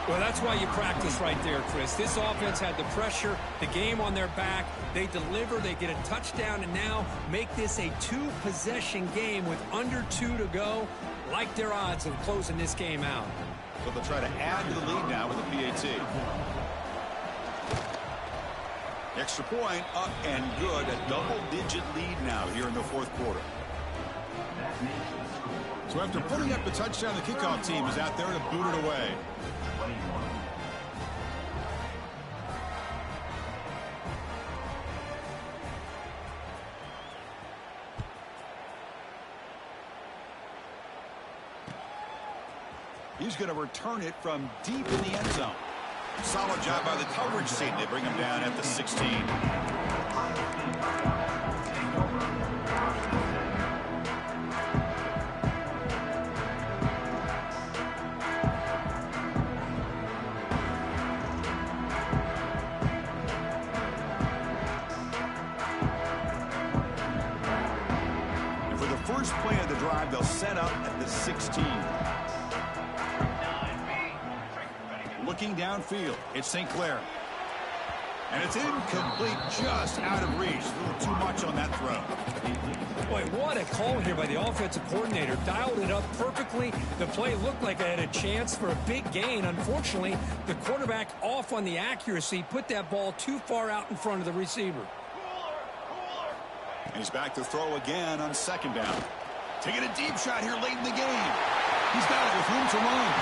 Well, that's why you practice right there, Chris. This offense had the pressure, the game on their back. They deliver, they get a touchdown, and now make this a 2-possession game with under 2 to go. Like their odds of closing this game out. So they'll try to add to the lead now with a PAT. Extra point up and good. A double-digit lead now here in the fourth quarter. So after putting up the touchdown, the kickoff team is out there to boot it away. He's going to return it from deep in the end zone. Solid job by the coverage team. They bring him down at the 16. And for the first play of the drive, they'll set up at the 16. Looking downfield, it's St. Clair. And it's incomplete, just out of reach. A little too much on that throw. Boy, what a call here by the offensive coordinator. Dialed it up perfectly. The play looked like it had a chance for a big gain. Unfortunately, the quarterback off on the accuracy, put that ball too far out in front of the receiver. And he's back to throw again on second down. Taking a deep shot here late in the game. He's got it with room to run.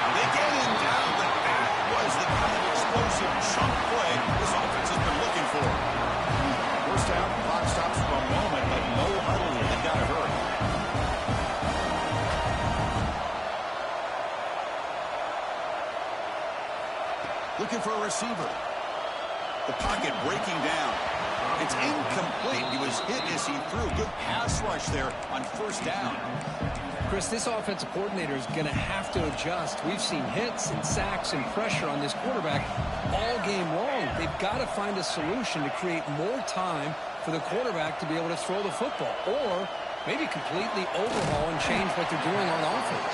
They get him down, but that was the kind of explosive chunk play this offense has been looking for. First down, clock stops for a moment, but no huddle here. They've got to hurry. Looking for a receiver. The pocket breaking down. It's incomplete. He was hit as he threw. Good pass rush there on first down. Chris, this offensive coordinator is going to have to adjust. We've seen hits and sacks and pressure on this quarterback all game long. They've got to find a solution to create more time for the quarterback to be able to throw the football, or maybe completely overhaul and change what they're doing on offense.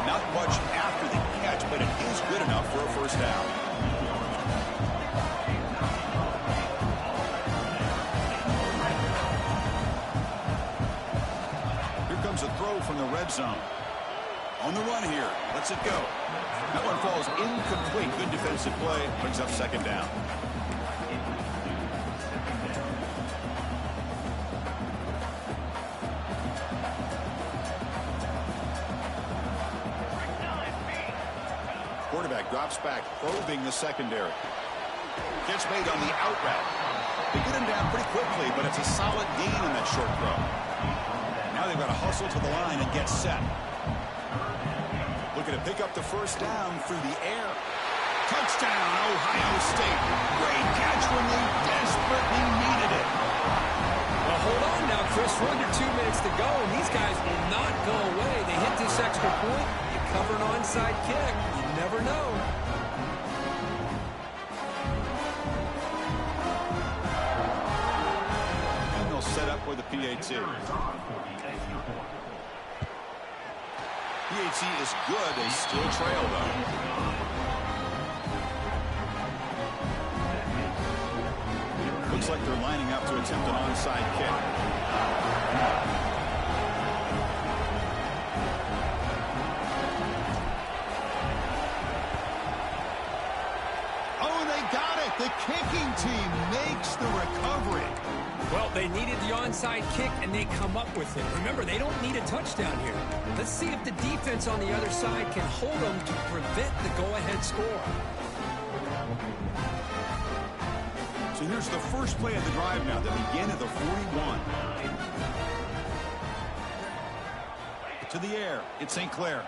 Not much after the catch, but it is good enough for a first down. A throw from the red zone. On the run here. Lets it go. That one falls incomplete. Good defensive play. Brings up second down. Quarterback drops back, probing the secondary. Gets made on the out route. They get him down pretty quickly, but it's a solid gain in that short throw. Now they've got to hustle to the line and get set. Looking to pick up the first down through the air. Touchdown, Ohio State. Great catch when they desperately needed it. Well, hold on now, Chris. We're under 2 minutes to go, and these guys will not go away. They hit this extra point. You cover an onside kick. You never know. And they'll set up with a PAT. PAT is good. They still trail, though. Looks like they're lining up to attempt an onside kick. Oh, they got it. The kicking team makes the recovery. Well, they needed the onside kick, and they come up with it. Remember, they don't need a touchdown here. Let's see if the defense on the other side can hold them to prevent the go-ahead score. So here's the first play of the drive now. They begin at the 41. To the air. It's St. Clair.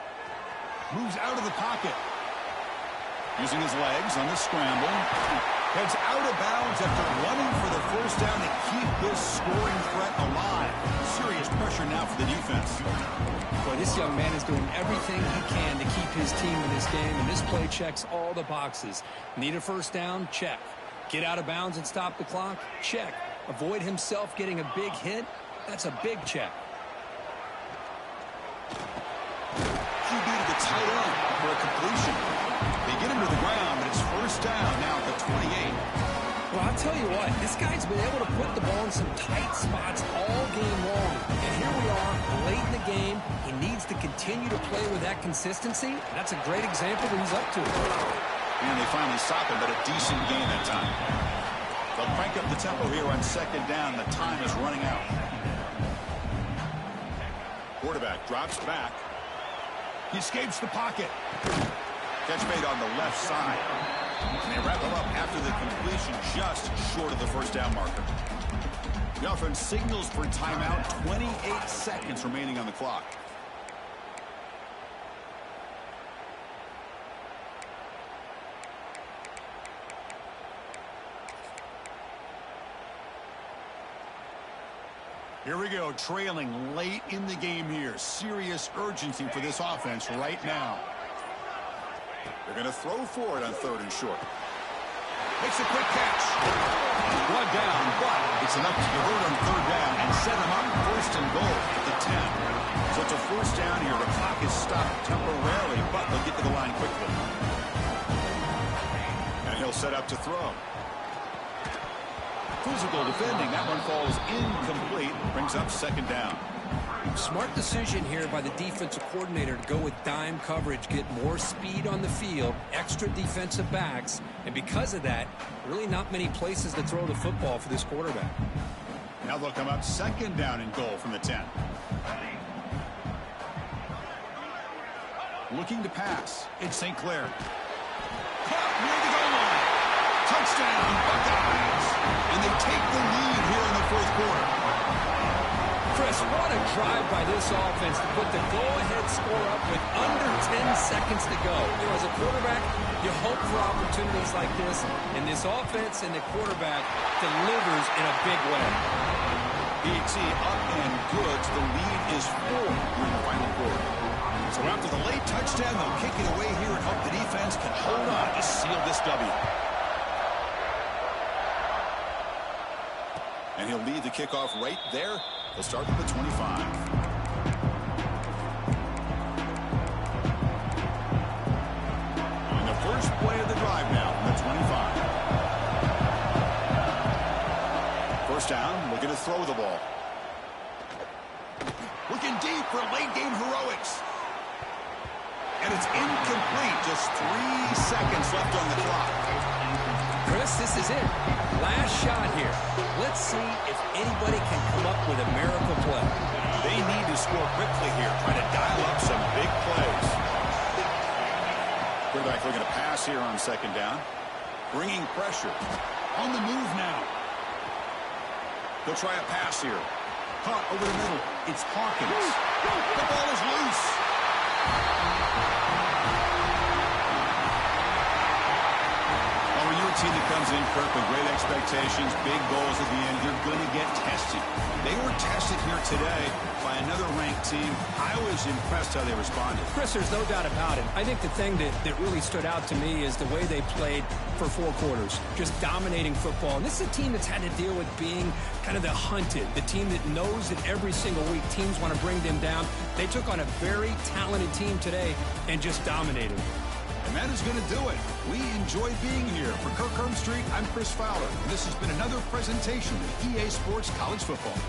Moves out of the pocket. Using his legs on the scramble. Heads out of bounds after running for the first down to keep this scoring threat alive. Serious pressure now for the defense. Boy, this young man is doing everything he can to keep his team in this game, and this play checks all the boxes. Need a first down? Check. Get out of bounds and stop the clock? Check. Avoid himself getting a big hit? That's a big check. QB to the tight end for a completion. They get him to the ground, but it's first down now at the 28. Well, I'll tell you what, this guy's been able to put the ball in some tight spots all game long. And here we are, late in the game. He needs to continue to play with that consistency. That's a great example that he's up to. And they finally stop him, but a decent gain that time. They'll crank up the tempo here on second down. The time is running out. Quarterback drops back. He escapes the pocket. Catch made on the left side. And they wrap him up after the completion just short of the first down marker. The offense signals for timeout. 28 seconds remaining on the clock. Here we go, trailing late in the game here. Serious urgency for this offense right now. They're going to throw for it on third and short. Makes a quick catch. One down, but it's enough to convert on third down and set him up first and goal at the 10. So it's a first down here. The clock is stopped temporarily, but they'll get to the line quickly. And he'll set up to throw. Physical defending. That one falls incomplete. Brings up second down. Smart decision here by the defensive coordinator to go with dime coverage, get more speed on the field, extra defensive backs, and because of that, really not many places to throw the football for this quarterback. Now they'll come up second down and goal from the 10. Looking to pass. It's St. Clair. Caught near the goal line. Touchdown, Buckeyes. And they take the lead here in the fourth quarter. Chris, what a drive by this offense to put the go-ahead score up with under 10 seconds to go. You know, as a quarterback, you hope for opportunities like this, and this offense and the quarterback delivers in a big way. BT up and good. The lead is 4 in the final quarter. So after the late touchdown, they'll kick it away here and hope the defense can hold on to seal this W. And he'll lead the kickoff right there. They'll start at the 25. On the first play of the drive now from the 25. First down, looking to throw the ball. Looking deep for late-game heroics. And it's incomplete. Just 3 seconds left on the clock. Chris, this is it. Last shot here. Let's see if anybody can come up with a miracle play. They need to score quickly here, trying to dial up some big plays. Quarterback looking to pass here on second down. Bringing pressure. On the move now. They'll try a pass here. Caught over the middle. It's Hawkins. The ball is loose. Well, when you're a team that comes in, Kirk, with great expectations, big goals at the end, you're going to get tested. They were tested here today by another ranked team. I was impressed how they responded. Chris, there's no doubt about it. I think the thing that really stood out to me is the way they played for 4 quarters, just dominating football. And this is a team that's had to deal with being kind of the hunted, the team that knows that every single week teams want to bring them down. They took on a very talented team today and just dominated. And that is going to do it. We enjoy being here. For Kirk Street, I'm Chris Fowler. And this has been another presentation of EA Sports College Football.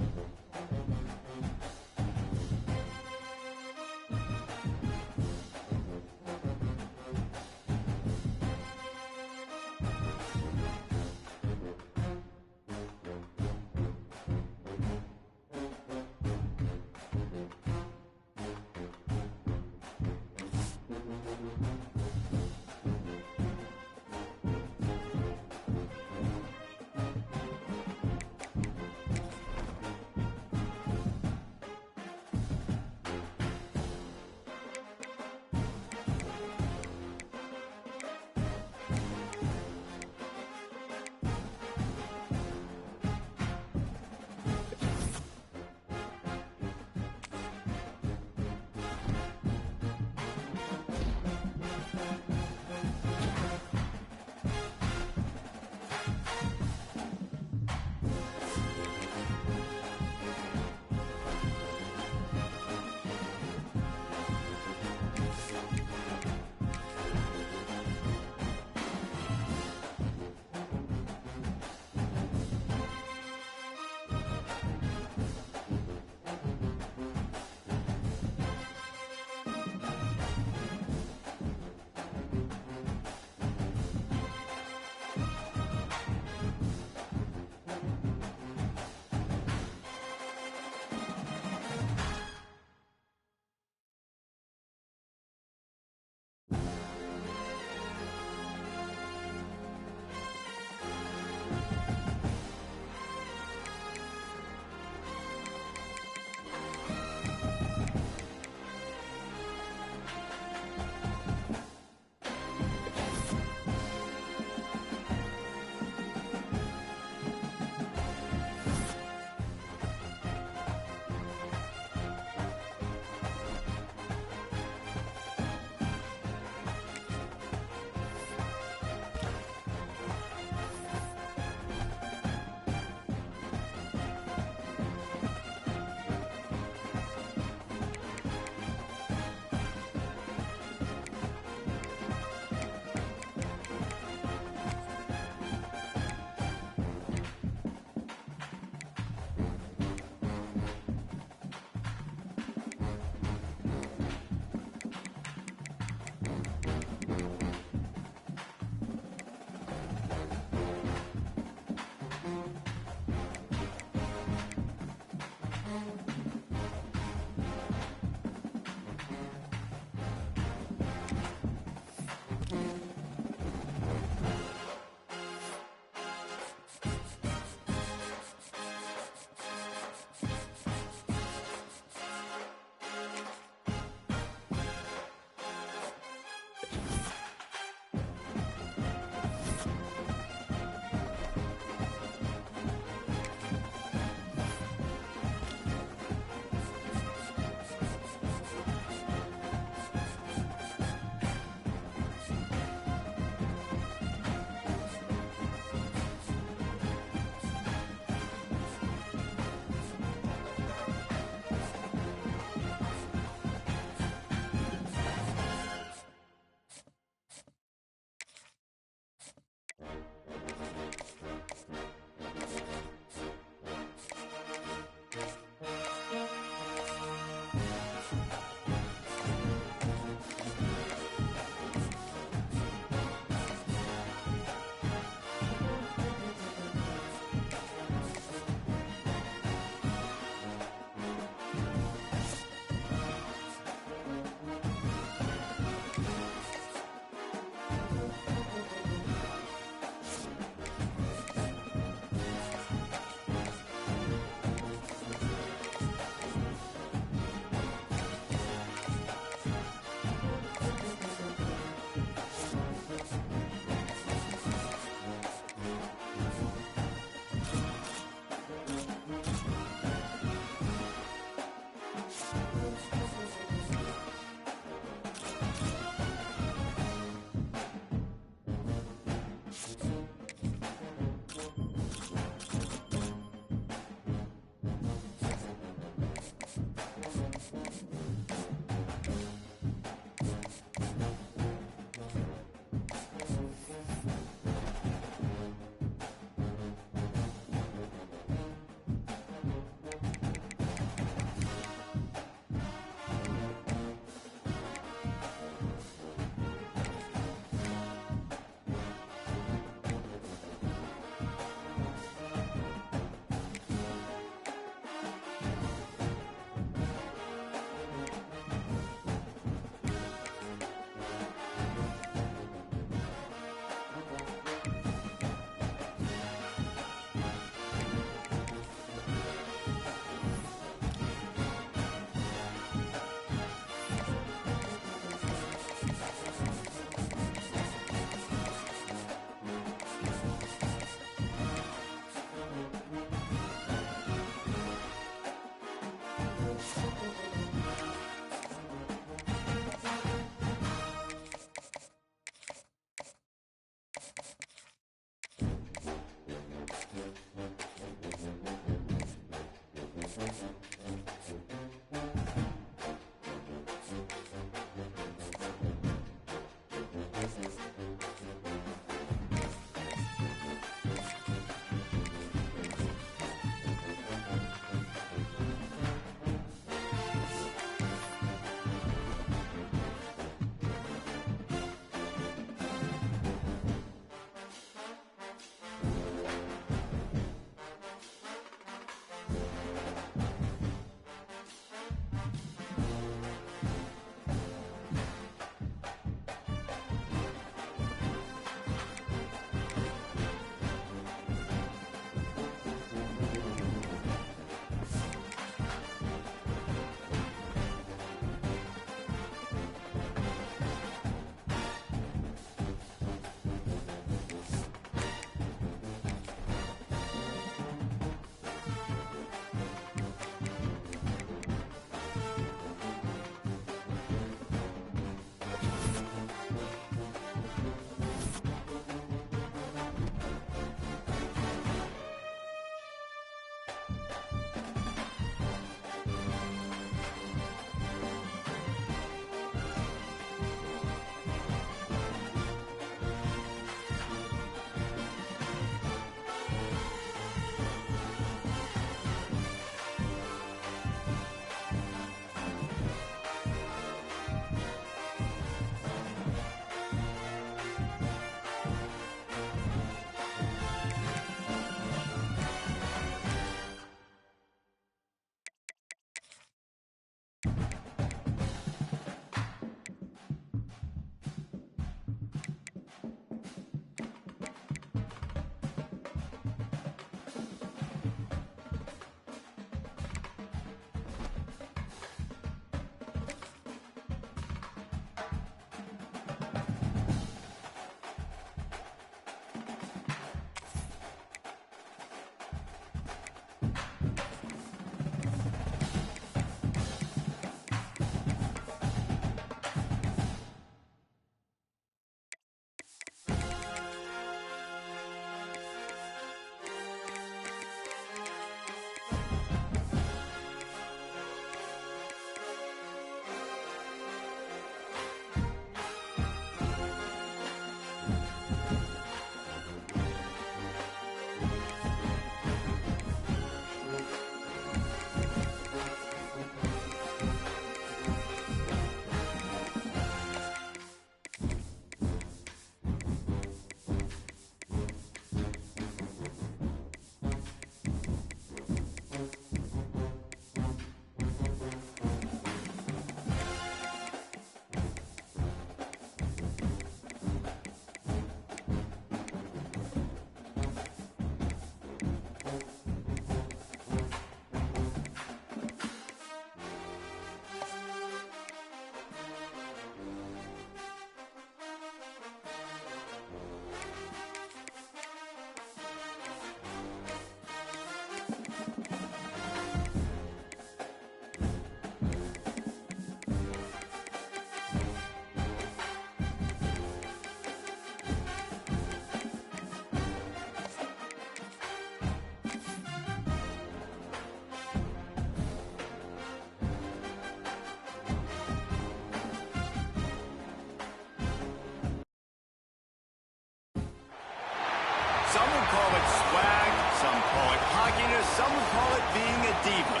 Some would call it swag, some call it cockiness, some would call it being a diva.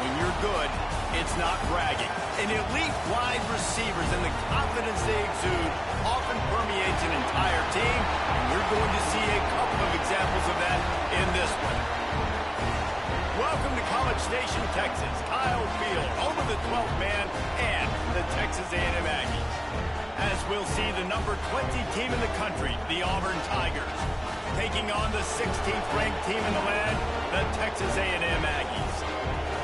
When you're good, it's not bragging. An elite wide receivers and the confidence they exude often permeates an entire team, and you're going to see a couple of examples of that in this one. Welcome to College Station, Texas, Kyle Field, home of the 12th man and the Texas A&M Aggies. As we'll see the number 20 team in the country, the Auburn Tigers, taking on the 16th ranked team in the land, the Texas A&M Aggies.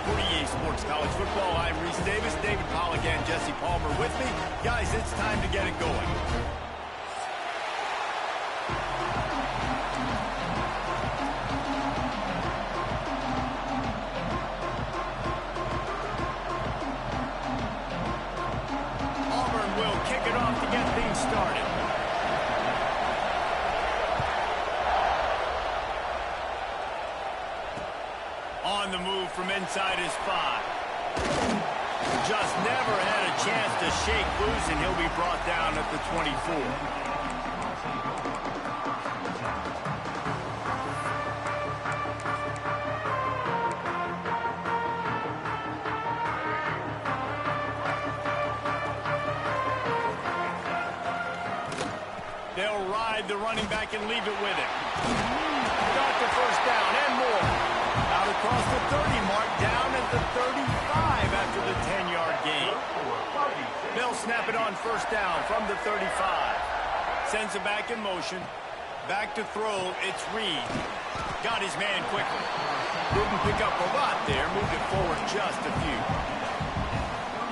For EA Sports College Football, I'm Reese Davis, David Pollack, and Jesse Palmer with me. Guys, it's time to get it going. Auburn will kick it off to get things started. On the move from inside his 5. Just never had a chance to shake loose, and he'll be brought down at the 24. They'll ride the running back and leave it with him. Got the first down and more. Out across the 30 mark, down at the 35 after the 10-yard gain. They'll snap it on first down from the 35. Sends it back in motion. Back to throw, it's Reed. Got his man quickly. Didn't pick up a lot there, moved it forward just a few.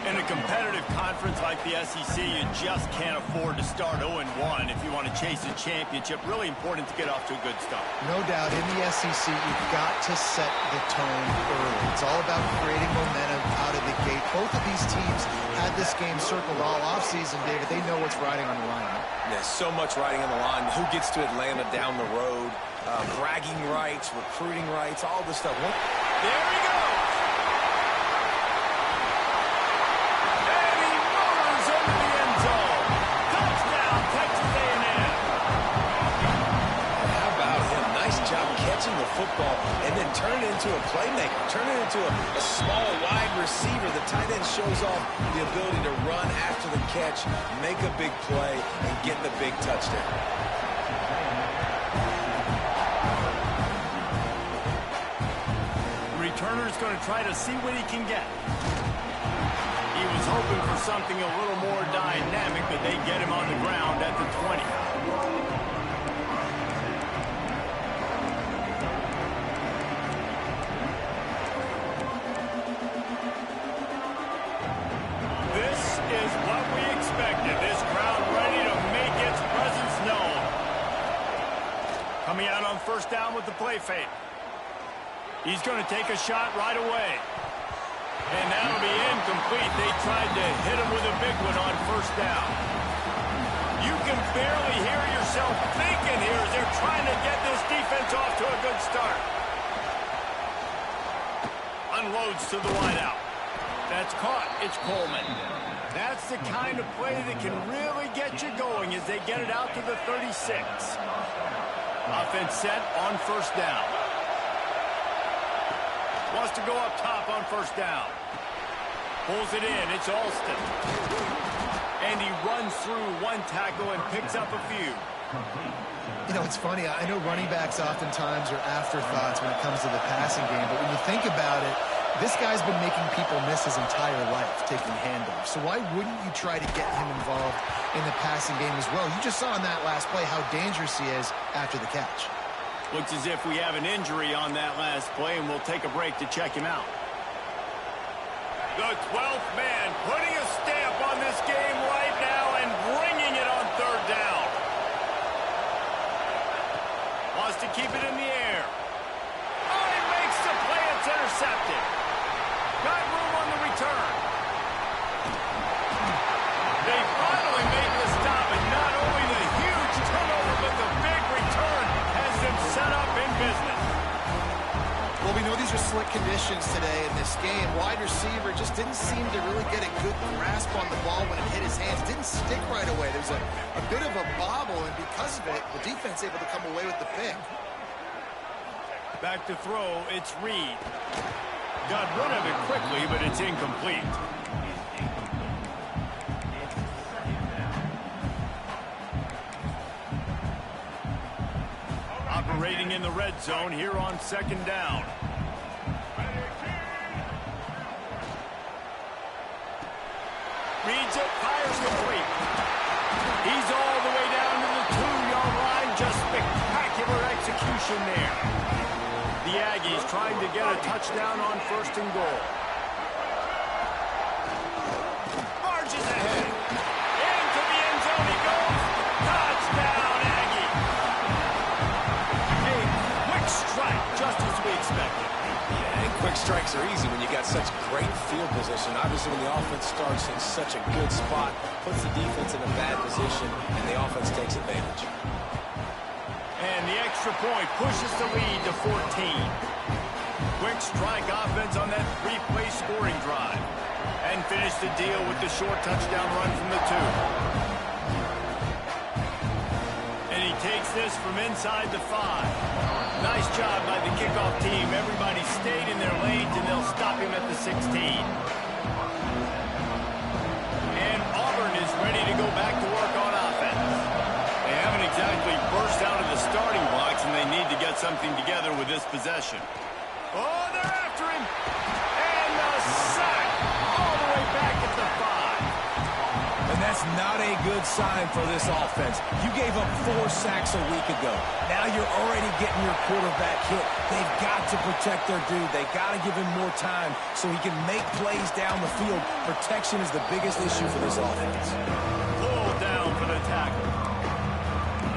In a competitive conference like the SEC, you just can't afford to start 0-1 if you want to chase a championship. Really important to get off to a good start. No doubt, in the SEC, you've got to set the tone early. It's all about creating momentum out of the gate. Both of these teams had this game circled all offseason, David. They know what's riding on the line. There's so much riding on the line. Who gets to Atlanta down the road? Bragging rights, recruiting rights, all this stuff. There he goes. The football and then turn it into a playmaker, turn it into a small wide receiver. The tight end shows off the ability to run after the catch, make a big play, and get the big touchdown. Returner's going to try to see what he can get. He was hoping for something a little more dynamic, but they get him on the ground at the 20. Coming out on first down with the play fake. He's going to take a shot right away. And that'll be incomplete. They tried to hit him with a big one on first down. You can barely hear yourself thinking here as they're trying to get this defense off to a good start. Unloads to the wideout. That's caught. It's Coleman. That's the kind of play that can really get you going as they get it out to the 36. Offense set on first down. Wants to go up top on first down. Pulls it in. It's Alston. And he runs through one tackle and picks up a few. You know, it's funny. I know running backs oftentimes are afterthoughts when it comes to the passing game, but when you think about it, this guy's been making people miss his entire life taking handoffs. So why wouldn't you try to get him involved in the passing game as well? You just saw in that last play how dangerous he is after the catch. Looks as if we have an injury on that last play, and we'll take a break to check him out. The 12th man putting a stamp on this game right now and bringing it on third down. Wants to keep it in the air. Oh, he makes the play. It's intercepted. Got room on the return. They finally make the stop, and not only the huge turnover, but the big return has them set up in business. Well, we know these are slick conditions today in this game. Wide receiver just didn't seem to really get a good grasp on the ball when it hit his hands. Didn't stick right away. There was a bit of a bobble, and because of it, the defense able to come away with the pick. Back to throw, it's Reed. Got rid of it quickly, but it's incomplete. Operating in the red zone here on second down. Reads it, fires the three. He's all the way down to the 2-yard line. Just spectacular execution there. The Aggies trying to get a touchdown on first and goal. Marches ahead. Into the end zone he goes. Touchdown, Aggie. A quick strike, just as we expected. Yeah, and quick strikes are easy when you got such great field position. Obviously, when the offense starts in such a good spot, puts the defense in a bad position, and the offense takes advantage. And the extra point pushes the lead to 14. Quick strike offense on that three-play scoring drive. And finish the deal with the short touchdown run from the 2. And he takes this from inside the 5. Nice job by the kickoff team. Everybody stayed in their lanes, and they'll stop him at the 16. And Auburn is ready to go back to work on offense. They haven't exactly burst out of the starting blocks, and they need to get something together with this possession. Oh, they're after him. And a sack all the way back at the 5. And that's not a good sign for this offense. You gave up 4 sacks a week ago. Now you're already getting your quarterback hit. They've got to protect their dude. They've got to give him more time so he can make plays down the field. Protection is the biggest issue for this offense. Pull down for the tackle.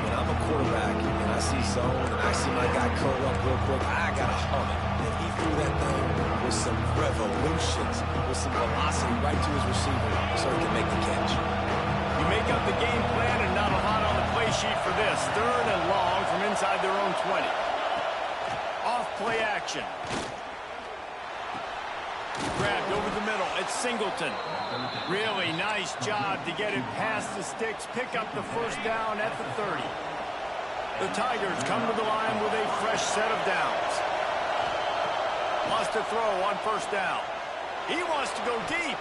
When I'm a quarterback and I see zone and I see my guy curl up real quick, I got to hum it. And he threw that thing with some revolutions, with some velocity right to his receiver so he can make the catch. You make up the game plan and not a lot on the play sheet for this. 3rd and long from inside their own 20. Off play action. Grabbed over the middle. It's Singleton. Really nice job to get it past the sticks. Pick up the first down at the 30. The Tigers come to the line with a fresh set of downs. Wants to throw on first down. He wants to go deep.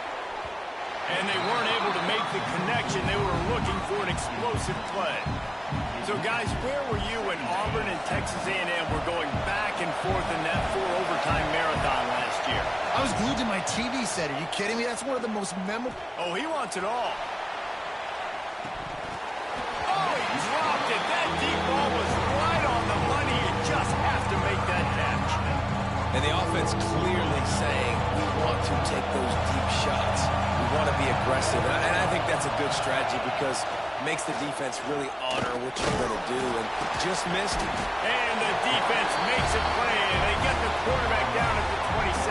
And they weren't able to make the connection. They were looking for an explosive play. So, guys, where were you when Auburn and Texas A&M were going back and forth in that 4-overtime marathon last year? I was glued to my TV set. Are you kidding me? That's one of the most memorable. Oh, he wants it all. Oh, he dropped it. That deep ball was right on the money. You just have to make that catch. And the offense clearly saying, we want to take those deep shots. We want to be aggressive. And I think that's a good strategy because it makes the defense really honor what you're going to do. And just missed. And the defense makes it play. And they get the quarterback down at the 26.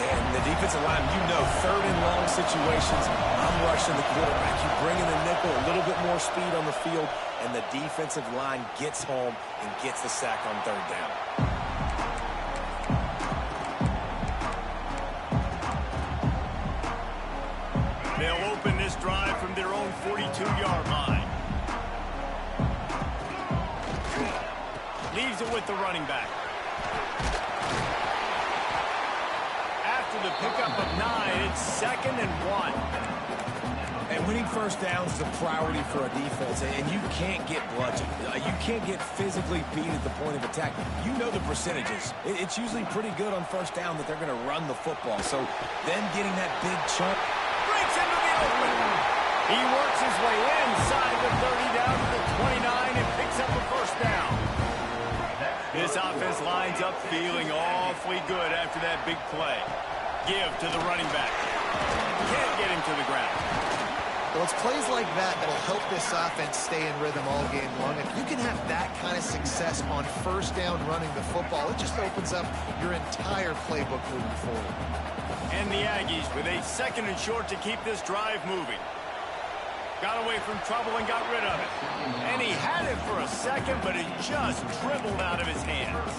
Yeah, and the defensive line, you know, 3rd and long situations, I'm rushing the quarterback. You bring in the nickel, a little bit more speed on the field, and the defensive line gets home and gets the sack on 3rd down. They'll open this drive from their own 42-yard line. Leaves it with the running back. After the pickup of 9, it's 2nd and 1. And winning first downs is a priority for a defense, and you can't get bludgeoned. You can't get physically beat at the point of attack. You know the percentages. It's usually pretty good on first down that they're going to run the football. So them getting that big chunk. Breaks into the open. He works his way inside the 30 down to the 29 and picks up a first down. This offense lines up feeling awfully good after that big play. Give to the running back. Can't get him to the ground. Well, it's plays like that that'll help this offense stay in rhythm all game long. If you can have that kind of success on first down running the football, it just opens up your entire playbook moving forward. And the Aggies with a 2nd and short to keep this drive moving. Got away from trouble and got rid of it. And he had it for a second, but it just dribbled out of his hands.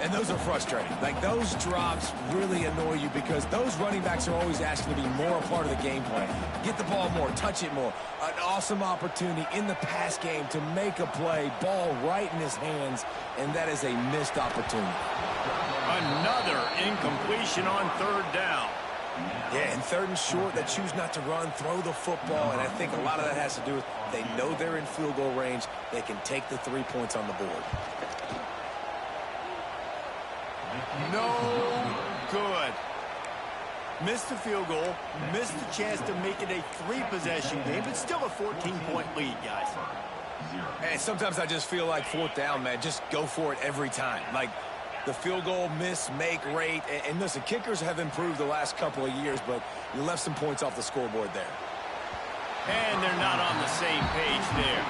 And those are frustrating. Like, those drops really annoy you because those running backs are always asking to be more a part of the game plan. Get the ball more, touch it more. An awesome opportunity in the pass game to make a play, ball right in his hands, and that is a missed opportunity. Another incompletion on 3rd down. Yeah, and 3rd and short, they choose not to run, throw the football, and I think a lot of that has to do with they know they're in field goal range. They can take the 3 points on the board. No good. Missed the field goal, missed the chance to make it a 3-possession game, but still a 14-point lead, guys. And sometimes I just feel like 4th down, man, just go for it every time. Like, the field goal miss, make rate. And listen, kickers have improved the last couple of years, but you left some points off the scoreboard there. And they're not on the same page there.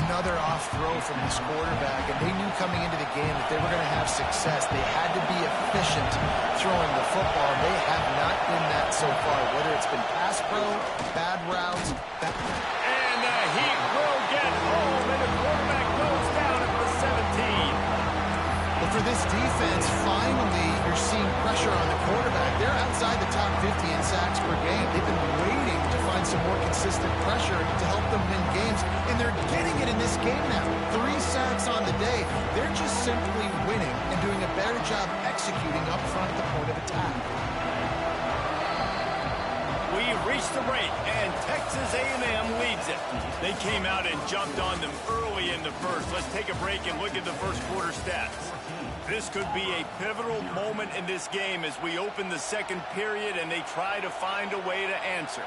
Another off throw from this quarterback, and they knew coming into the game that they were going to have success. They had to be efficient throwing the football. They have not been that so far, whether it's been pass pro, bad routes. And the Heat will get home, and the quarterback goes down at the 17. Well, for this defense, finally, you're seeing pressure on the quarterback. They're outside the top 50 in sacks per game. They've been waiting to find some more consistent pressure to help them win games, and they're getting it in this game now. 3 sacks on the day. They're just simply winning and doing a better job executing up front at the point of attack. We've reached the break, and Texas A&M leads it. They came out and jumped on them early in the first. Let's take a break and look at the first quarter stats. This could be a pivotal moment in this game as we open the second period and they try to find a way to answer.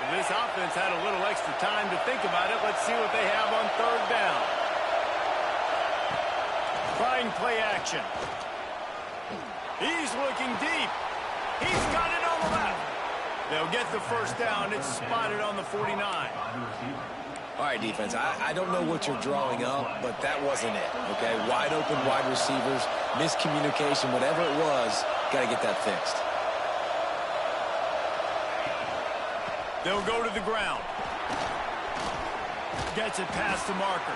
If this offense had a little extra time to think about it, let's see what they have on third down. Trying play action. He's looking deep. He's got it on the left. They'll get the first down. It's spotted on the 49. All right, defense, I don't know what you're drawing up, but that wasn't it, okay? Wide open wide receivers, miscommunication, whatever it was, got to get that fixed. They'll go to the ground. Gets it past the marker.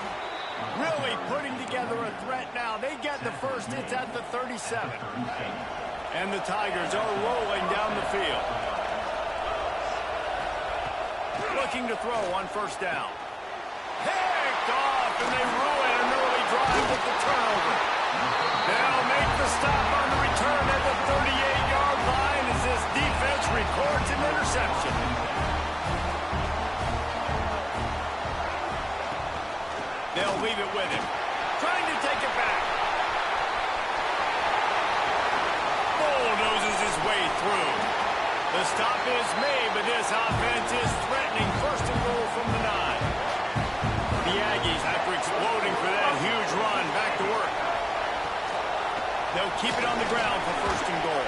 Really putting together a threat now. They get the first. It's at the 37. And the Tigers are rolling down the field. Looking to throw on first down. Picked off, and they ruin an early drive with the turnover. They'll make the stop on the return at the 38-yard line as this defense records an interception. They'll leave it with him. Trying to take it back. Bulldozes his way through. The stop is made, but this offense is threatening first and goal from the 9. The Aggies, after exploding for that huge run, back to work. They'll keep it on the ground for first and goal.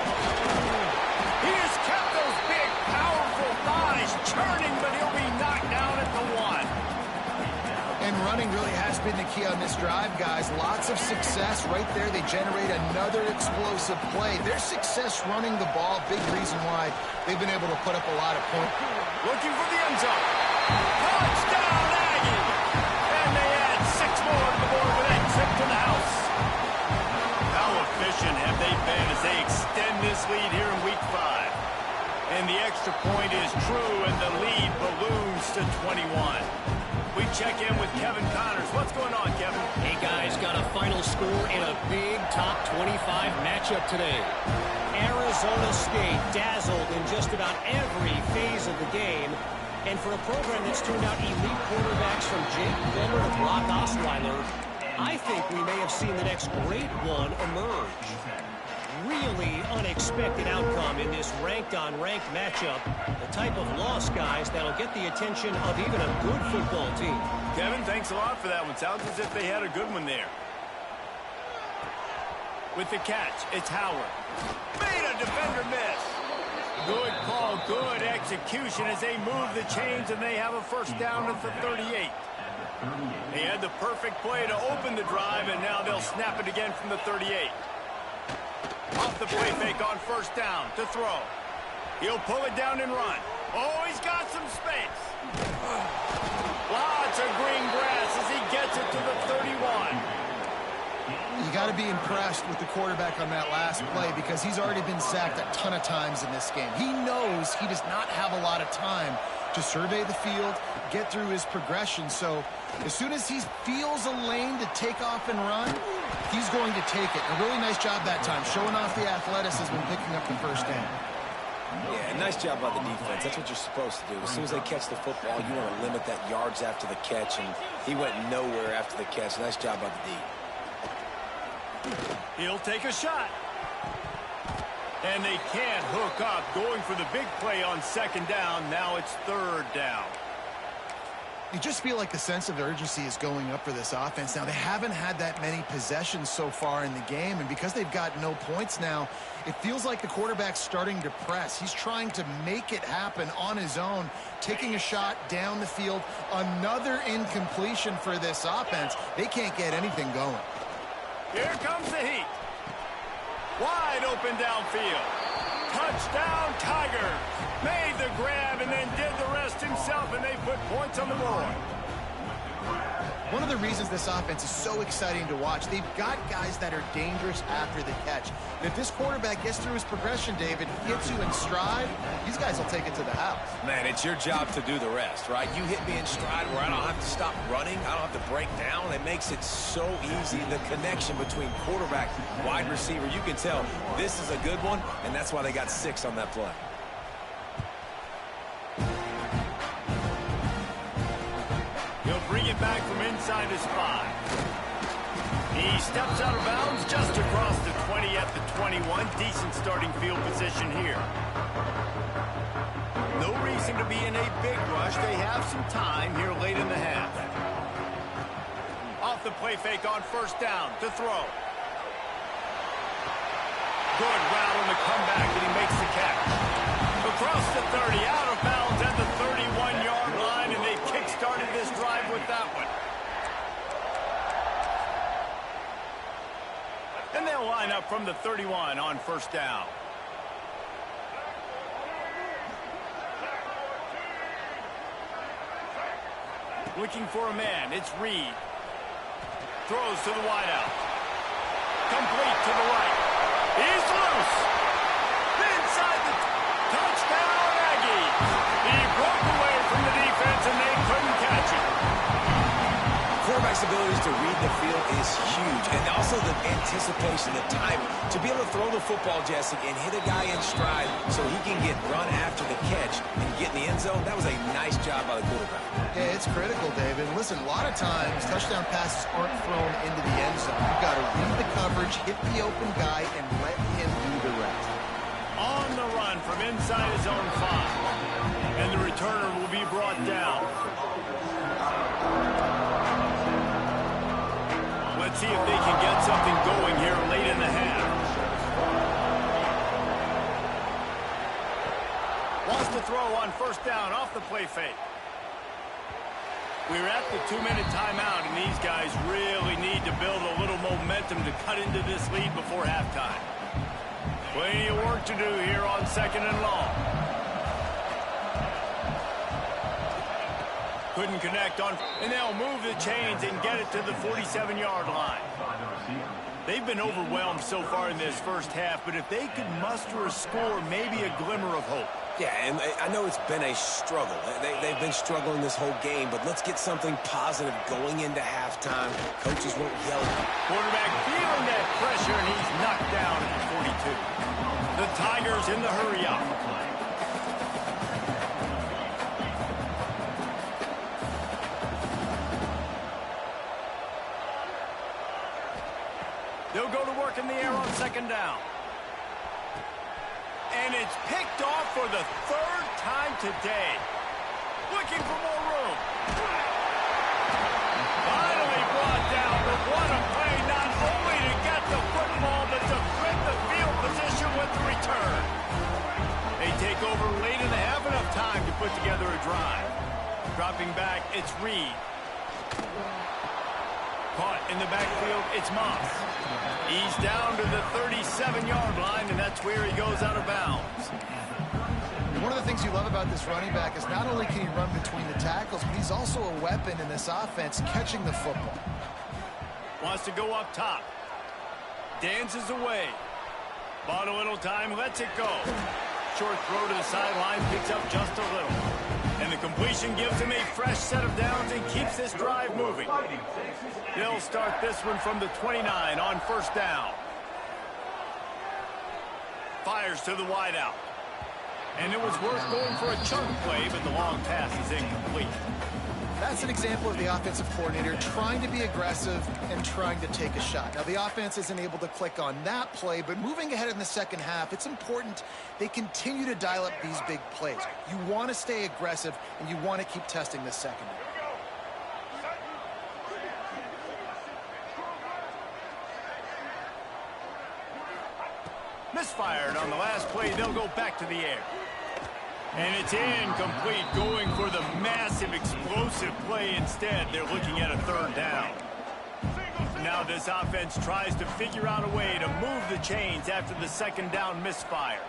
He has kept those big, powerful thighs churning, but he'll be knocked down at the 1. And running really has been the key on this drive, guys. Lots of success right there. They generate another explosive play. Their success running the ball, big reason why they've been able to put up a lot of points. Looking for the end zone. Touchdown, Aggie! And they add 6 more to the board with that trip to the house. How efficient have they been as they extend this lead here in Week 5? And the extra point is true, and the lead balloons to 21. We check in with Kevin Connors. What's going on, Kevin? Hey, guys, got a final score in a big top 25 matchup today. Arizona State dazzled in just about every phase of the game. And for a program that's turned out elite quarterbacks from Jake Plummer to Brock Osweiler, I think we may have seen the next great one emerge. Really unexpected outcome in this ranked-on-ranked matchup. The type of loss, guys, that'll get the attention of even a good football team. Kevin, thanks a lot for that one. Sounds as if they had a good one there. With the catch, it's Howard. Made a defender miss. Good call, good execution as they move the chains and they have a first down at the 38. They had the perfect play to open the drive, and now they'll snap it again from the 38. Off the play fake on first down to throw. He'll pull it down and run. Oh, he's got some space. Lots of green grass as he gets it to the 31. You got to be impressed with the quarterback on that last play because he's already been sacked a ton of times in this game. He knows he does not have a lot of time to survey the field, get through his progression. So as soon as he feels a lane to take off and run, he's going to take it. A really nice job that time, showing off the athleticism and picking up the first down. Yeah, nice job by the defense. That's what you're supposed to do. As soon as they catch the football, you want to limit that yards after the catch, and he went nowhere after the catch. Nice job by the D. He'll take a shot. And they can't hook up, going for the big play on second down. Now it's third down. You just feel like the sense of urgency is going up for this offense. Now, they haven't had that many possessions so far in the game, and because they've got no points now, it feels like the quarterback's starting to press. He's trying to make it happen on his own, taking a shot down the field. Another incompletion for this offense. They can't get anything going. Here comes the heat. Wide open downfield. Touchdown, Tigers. Made the grab and then did the rest himself, and they put points on the board. One of the reasons this offense is so exciting to watch, they've got guys that are dangerous after the catch. And if this quarterback gets through his progression, David, hits you in stride, these guys will take it to the house. Man, it's your job to do the rest, right? You hit me in stride where I don't have to stop running. I don't have to break down. It makes it so easy. The connection between quarterback, wide receiver, you can tell this is a good one, and that's why they got 6 on that play. He'll bring it back from inside his 5. He steps out of bounds just across the 20 at the 21. Decent starting field position here. No reason to be in a big rush. They have some time here late in the half. Off the play fake on first down to throw. Good route on the comeback, and he makes the catch. Across the 30, out of bounds at the 31-yard line, and they kick-started this drive with that one. And they'll line up from the 31 on first down. Looking for a man, it's Reed. Throws to the wideout. Complete to the right. He's loose. Inside the touchdown, Aggies. He broke away from the defense, and they couldn't catch him. Quarterback's abilities to read the field is huge, and also the anticipation, the time to be able to throw the football, Jesse, and hit a guy in stride so he can get run after the catch and get in the end zone. That was a nice job by the quarterback. Yeah, it's critical, David. Listen, a lot of times touchdown passes aren't thrown into the end zone. You've got to read the coverage, hit the open guy, and let him do the rest. On the run from inside his own 5. And the returner will be brought down. Let's see if they can get something going here late in the half. Wants to throw on first down off the play fake. We're at the 2-minute timeout, and these guys really need to build a little momentum to cut into this lead before halftime. Plenty of work to do here on second and long. Couldn't connect on, and they'll move the chains and get it to the 47-yard line. They've been overwhelmed so far in this first half, but if they could muster a score, maybe a glimmer of hope. Yeah, and I know it's been a struggle. They've been struggling this whole game, but let's get something positive going into halftime. Coaches won't yell at them. Quarterback feeling that pressure, and he's knocked down at the 42. The Tigers in the hurry-up. They'll go to work in the air on second down. And it's picked off for the 3rd time today. Looking for more room. Finally brought down, but what a play, not only to get the football, but to flip the field position with the return. They take over late in the half, enough time to put together a drive. Dropping back, it's Reed. Caught in the backfield, it's Moss. He's down to the 37-yard line, and that's where he goes out of bounds. One of the things you love about this running back is not only can he run between the tackles, but he's also a weapon in this offense, catching the football. Wants to go up top. Dances away. Bought a little time, lets it go. Short throw to the sideline, picks up just a little. And the completion gives him a fresh set of downs and keeps this drive moving. They'll start this one from the 29 on first down. Fires to the wideout. And it was worth going for a chunk play, but the long pass is incomplete. That's an example of the offensive coordinator trying to be aggressive and trying to take a shot. Now, the offense isn't able to click on that play, but moving ahead in the second half, it's important they continue to dial up these big plays. You want to stay aggressive, and you want to keep testing the secondary. Misfired on the last play. They'll go back to the air. And it's incomplete, going for the massive, explosive play instead. They're looking at a 3rd down. Now this offense tries to figure out a way to move the chains after the 2nd down misfire.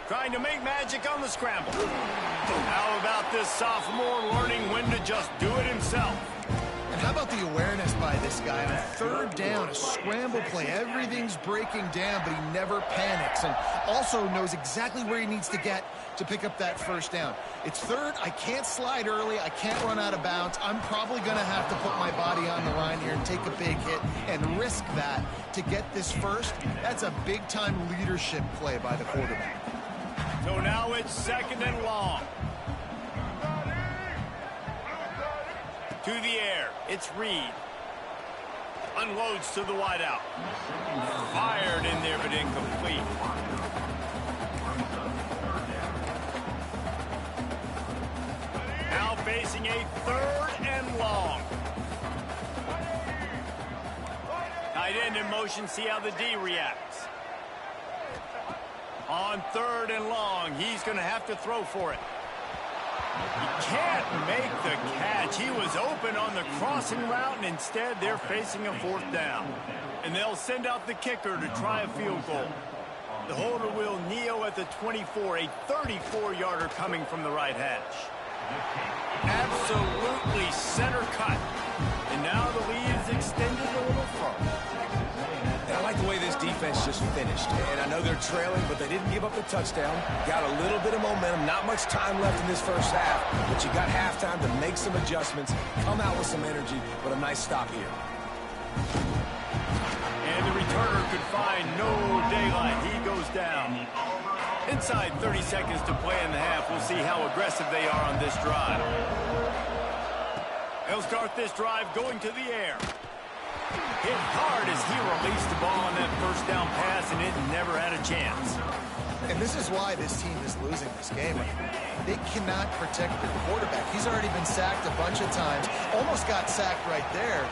Trying to make magic on the scramble. How about this sophomore learning when to just do it himself? And how about the awareness by this guy on third down, a scramble play. Everything's breaking down, but he never panics and also knows exactly where he needs to get to pick up that first down. It's third. I can't slide early. I can't run out of bounds. I'm probably going to have to put my body on the line here and take a big hit and risk that to get this first. That's a big-time leadership play by the quarterback. So now it's 2nd and long. To the air, it's Reed. Unloads to the wideout. Fired in there, but incomplete. Now facing a 3rd and long. Tight end in motion, see how the D reacts. On 3rd and long, he's going to have to throw for it. He can't make the catch. He was open on the crossing route, and instead they're facing a 4th down. And they'll send out the kicker to try a field goal. The holder will kneel at the 24, a 34-yarder coming from the right hash. Absolutely center cut. And now the lead is extended a little further. And I like the way this defense just finished. And I know they're trailing, but they didn't give up the touchdown. Got a little bit of momentum. Not much time left in this first half, but you got halftime to make some adjustments, come out with some energy, but a nice stop here. And the returner could find no daylight. He goes down. Inside 30 seconds to play in the half. We'll see how aggressive they are on this drive. They'll start this drive going to the air. Hit hard as he released the ball on that first down pass, and it never had a chance. And this is why this team is losing this game. They cannot protect their quarterback. He's already been sacked a bunch of times. Almost got sacked right there.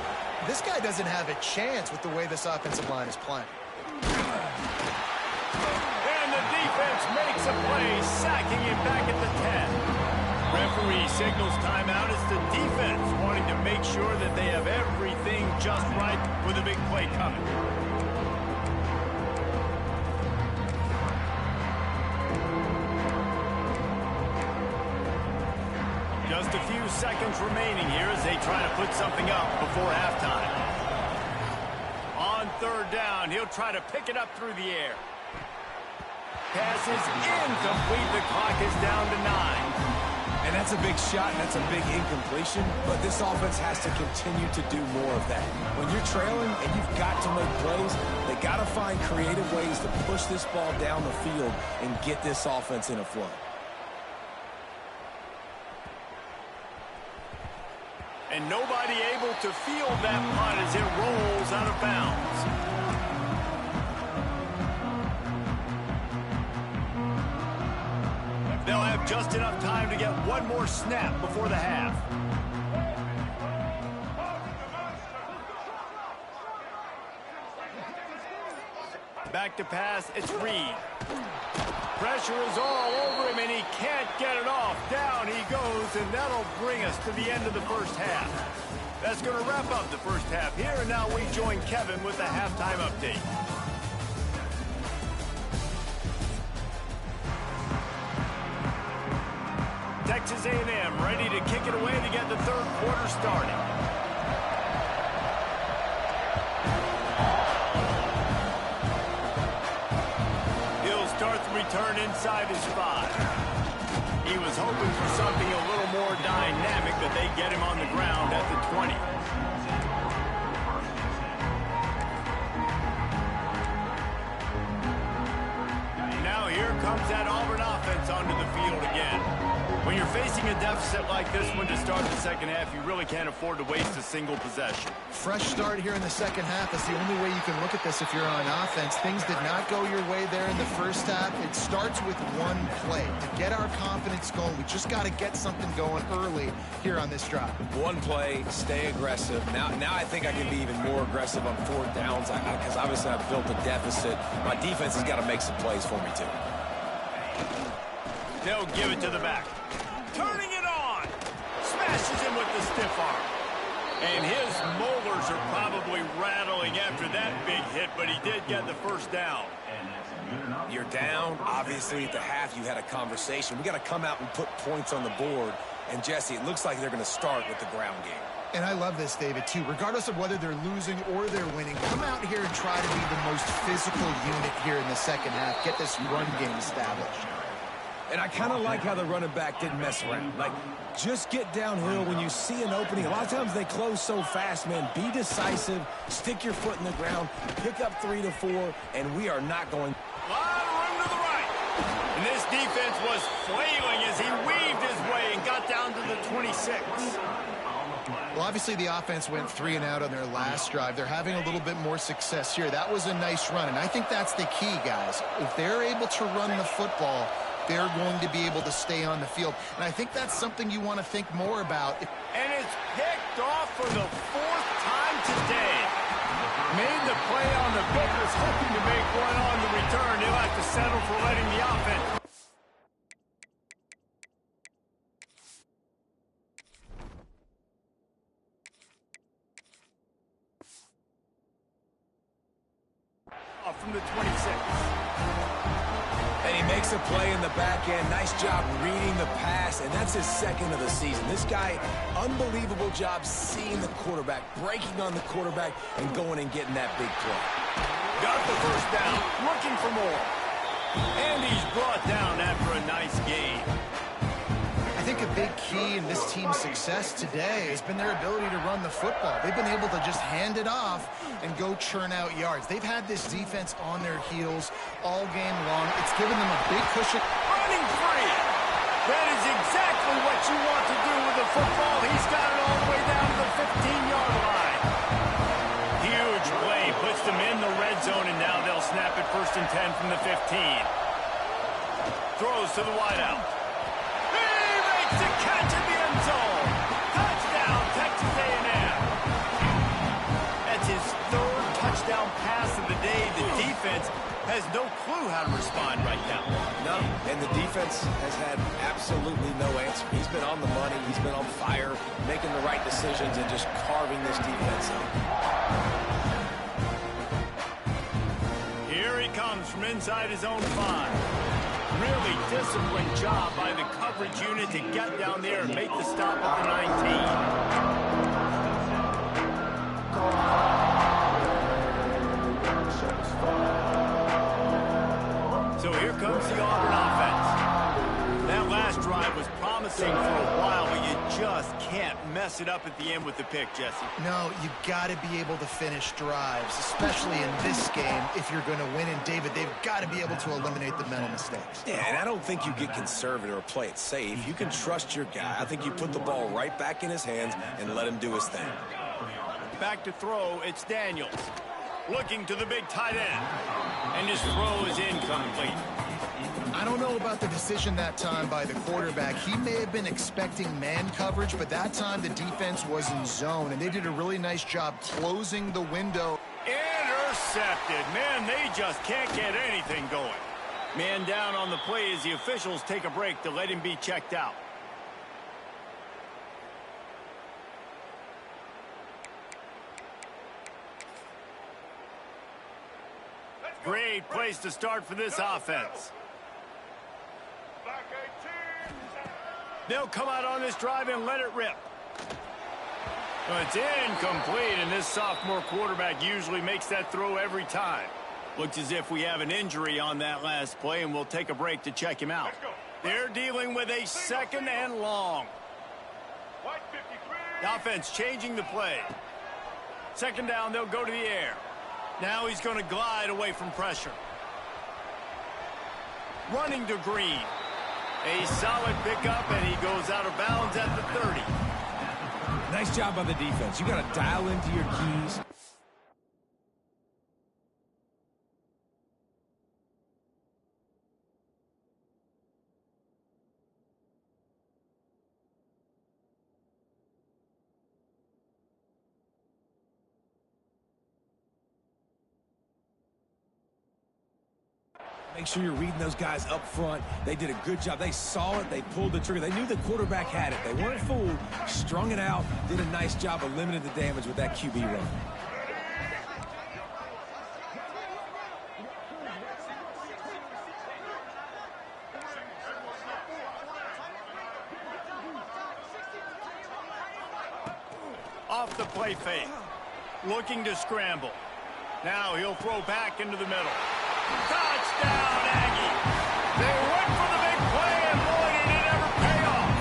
This guy doesn't have a chance with the way this offensive line is playing. And the defense makes a play, sacking him back at the 10. Referee signals timeout. It's the defense wanting to make sure that they have everything just right with a big play coming. Just a few seconds remaining here as they try to put something up before halftime. On 3rd down, he'll try to pick it up through the air. Pass is incomplete. The clock is down to 9. And that's a big shot, and that's a big incompletion, but this offense has to continue to do more of that. When you're trailing and you've got to make plays, they got to find creative ways to push this ball down the field and get this offense in a flow. And nobody able to field that punt as it rolls out of bounds. They'll have just enough time to get one more snap before the half. Back to pass, it's Reed. Pressure is all over him, and he can't get it off. Down he goes, and that'll bring us to the end of the first half. That's going to wrap up the first half here, and now we join Kevin with the halftime update. Texas A&M ready to kick it away to get the 3rd quarter started. He'll start the return inside his 5. He was hoping for something a little more dynamic, but they get him on the ground at the 20. Now here comes that Auburn offense onto the field again. When you're facing a deficit like this one to start the second half, you really can't afford to waste a single possession. Fresh start here in the second half. That's the only way you can look at this if you're on offense. Things did not go your way there in the first half. It starts with one play. To get our confidence going, we just got to get something going early here on this drive. One play, stay aggressive. Now I think I can be even more aggressive on 4th downs because obviously I've built a deficit. My defense has got to make some plays for me too. They'll give it to the back. Turning it on. Smashes him with the stiff arm. And his molars are probably rattling trailing after that big hit, but he did get the first down. You're down. Obviously, at the half, you had a conversation. We got to come out and put points on the board. And, Jesse, it looks like they're going to start with the ground game. And I love this, David, too. Regardless of whether they're losing or they're winning, come out here and try to be the most physical unit here in the second half. Get this run game established. And I kind of like how the running back didn't mess around. Like, just get downhill when you see an opening. A lot of times they close so fast, man. Be decisive, stick your foot in the ground, pick up 3 to 4, and we are not going. A lot of room to the right. And this defense was flailing as he weaved his way and got down to the 26. Well, obviously the offense went 3 and out on their last drive. They're having a little bit more success here. That was a nice run, and I think that's the key, guys. If they're able to run the football, they're going to be able to stay on the field. And I think that's something you want to think more about. And it's picked off for the 4th time today. Made the play on the pick, was hoping to make one on the return. He'll have to settle for letting the offense. From the 26. And he makes a play in the back end. Nice job reading the pass, and that's his 2nd of the season. This guy, unbelievable job seeing the quarterback, breaking on the quarterback, and going and getting that big play. Got the first down, looking for more. And he's brought down after a nice gain. I think a big key in this team's success today has been their ability to run the football. They've been able to just hand it off and go churn out yards. They've had this defense on their heels all game long. It's given them a big cushion. Running free. That is exactly what you want to do with the football. He's got it all the way down to the 15-yard line. Huge play. Puts them in the red zone, and now they'll snap it 1st and 10 from the 15. Throws to the wideout. To catch in the end zone. Touchdown, Texas A&M. That's his 3rd touchdown pass of the day. The defense has no clue how to respond right now. No, and the defense has had absolutely no answer. He's been on the money. He's been on fire, making the right decisions and just carving this defense up. Here he comes from inside his own 5. Really disciplined job by the coverage unit to get down there and make the stop at the 19. So here comes the Auburn offense. That last drive was promising for a while, but you just can't mess it up at the end with the pick, Jesse. No, you got to be able to finish drives, especially in this game if you're going to win. And, David, they've got to be able to eliminate the mental mistakes. Yeah, and I don't think you get conservative or play it safe. You can trust your guy. I think you put the ball right back in his hands and let him do his thing. Back to throw, it's Daniels. Looking to the big tight end. And his throw is incomplete. I don't know about the decision that time by the quarterback. He may have been expecting man coverage, but that time the defense was in zone, and they did a really nice job closing the window. Intercepted. Man, they just can't get anything going. Man down on the play as the officials take a break to let him be checked out. Great place to start for this offense. They'll come out on this drive and let it rip. Well, it's incomplete, and this sophomore quarterback usually makes that throw every time. Looks as if we have an injury on that last play, and we'll take a break to check him out. They're dealing with a 2nd and long. The offense changing the play. 2nd down, they'll go to the air. Now he's going to glide away from pressure. Running to Green. A solid pickup, and he goes out of bounds at the 30. Nice job by the defense. You got to dial into your keys. Make sure you're reading those guys up front. They did a good job. They saw it. They pulled the trigger. They knew the quarterback had it. They weren't fooled. Strung it out. Did a nice job of limiting the damage with that QB run. off the play fake. Looking to scramble. Now he'll throw back into the middle. Touchdown, Aggie! They went for the big play, and boy, did it ever pay off.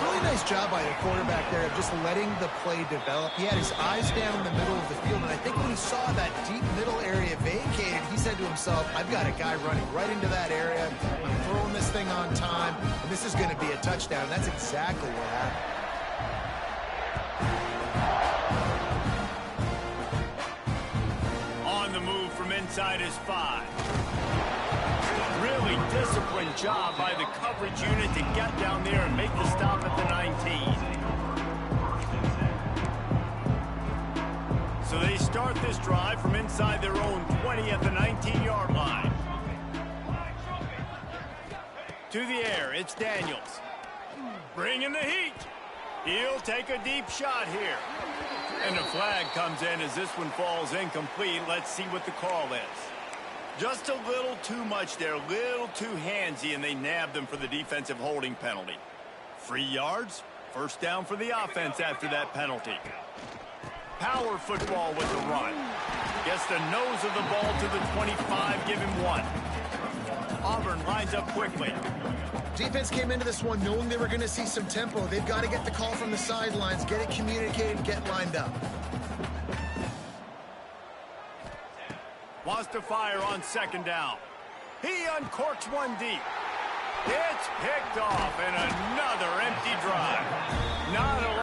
Really nice job by the quarterback there of just letting the play develop. He had his eyes down in the middle of the field, and I think when he saw that deep middle area vacated, he said to himself, I've got a guy running right into that area. I'm throwing this thing on time, and this is going to be a touchdown. That's exactly what happened. Inside his 5. Really disciplined job by the coverage unit to get down there and make the stop at the 19. So they start this drive from inside their own 20 at the 19-yard line. To the air, it's Daniels. Bringing the heat. He'll take a deep shot here. And a flag comes in as this one falls incomplete. Let's see what the call is. Just a little too much there, a little too handsy, and they nabbed them for the defensive holding penalty. 3 yards, first down for the offense after that penalty. Power football with the run. Gets the nose of the ball to the 25, give him 1. Auburn lines up quickly. Defense came into this one knowing they were going to see some tempo. They've got to get the call from the sidelines, get it communicated, get lined up. Wants to fire on second down. He uncorks one deep. It's picked off, and another empty drive. Not a...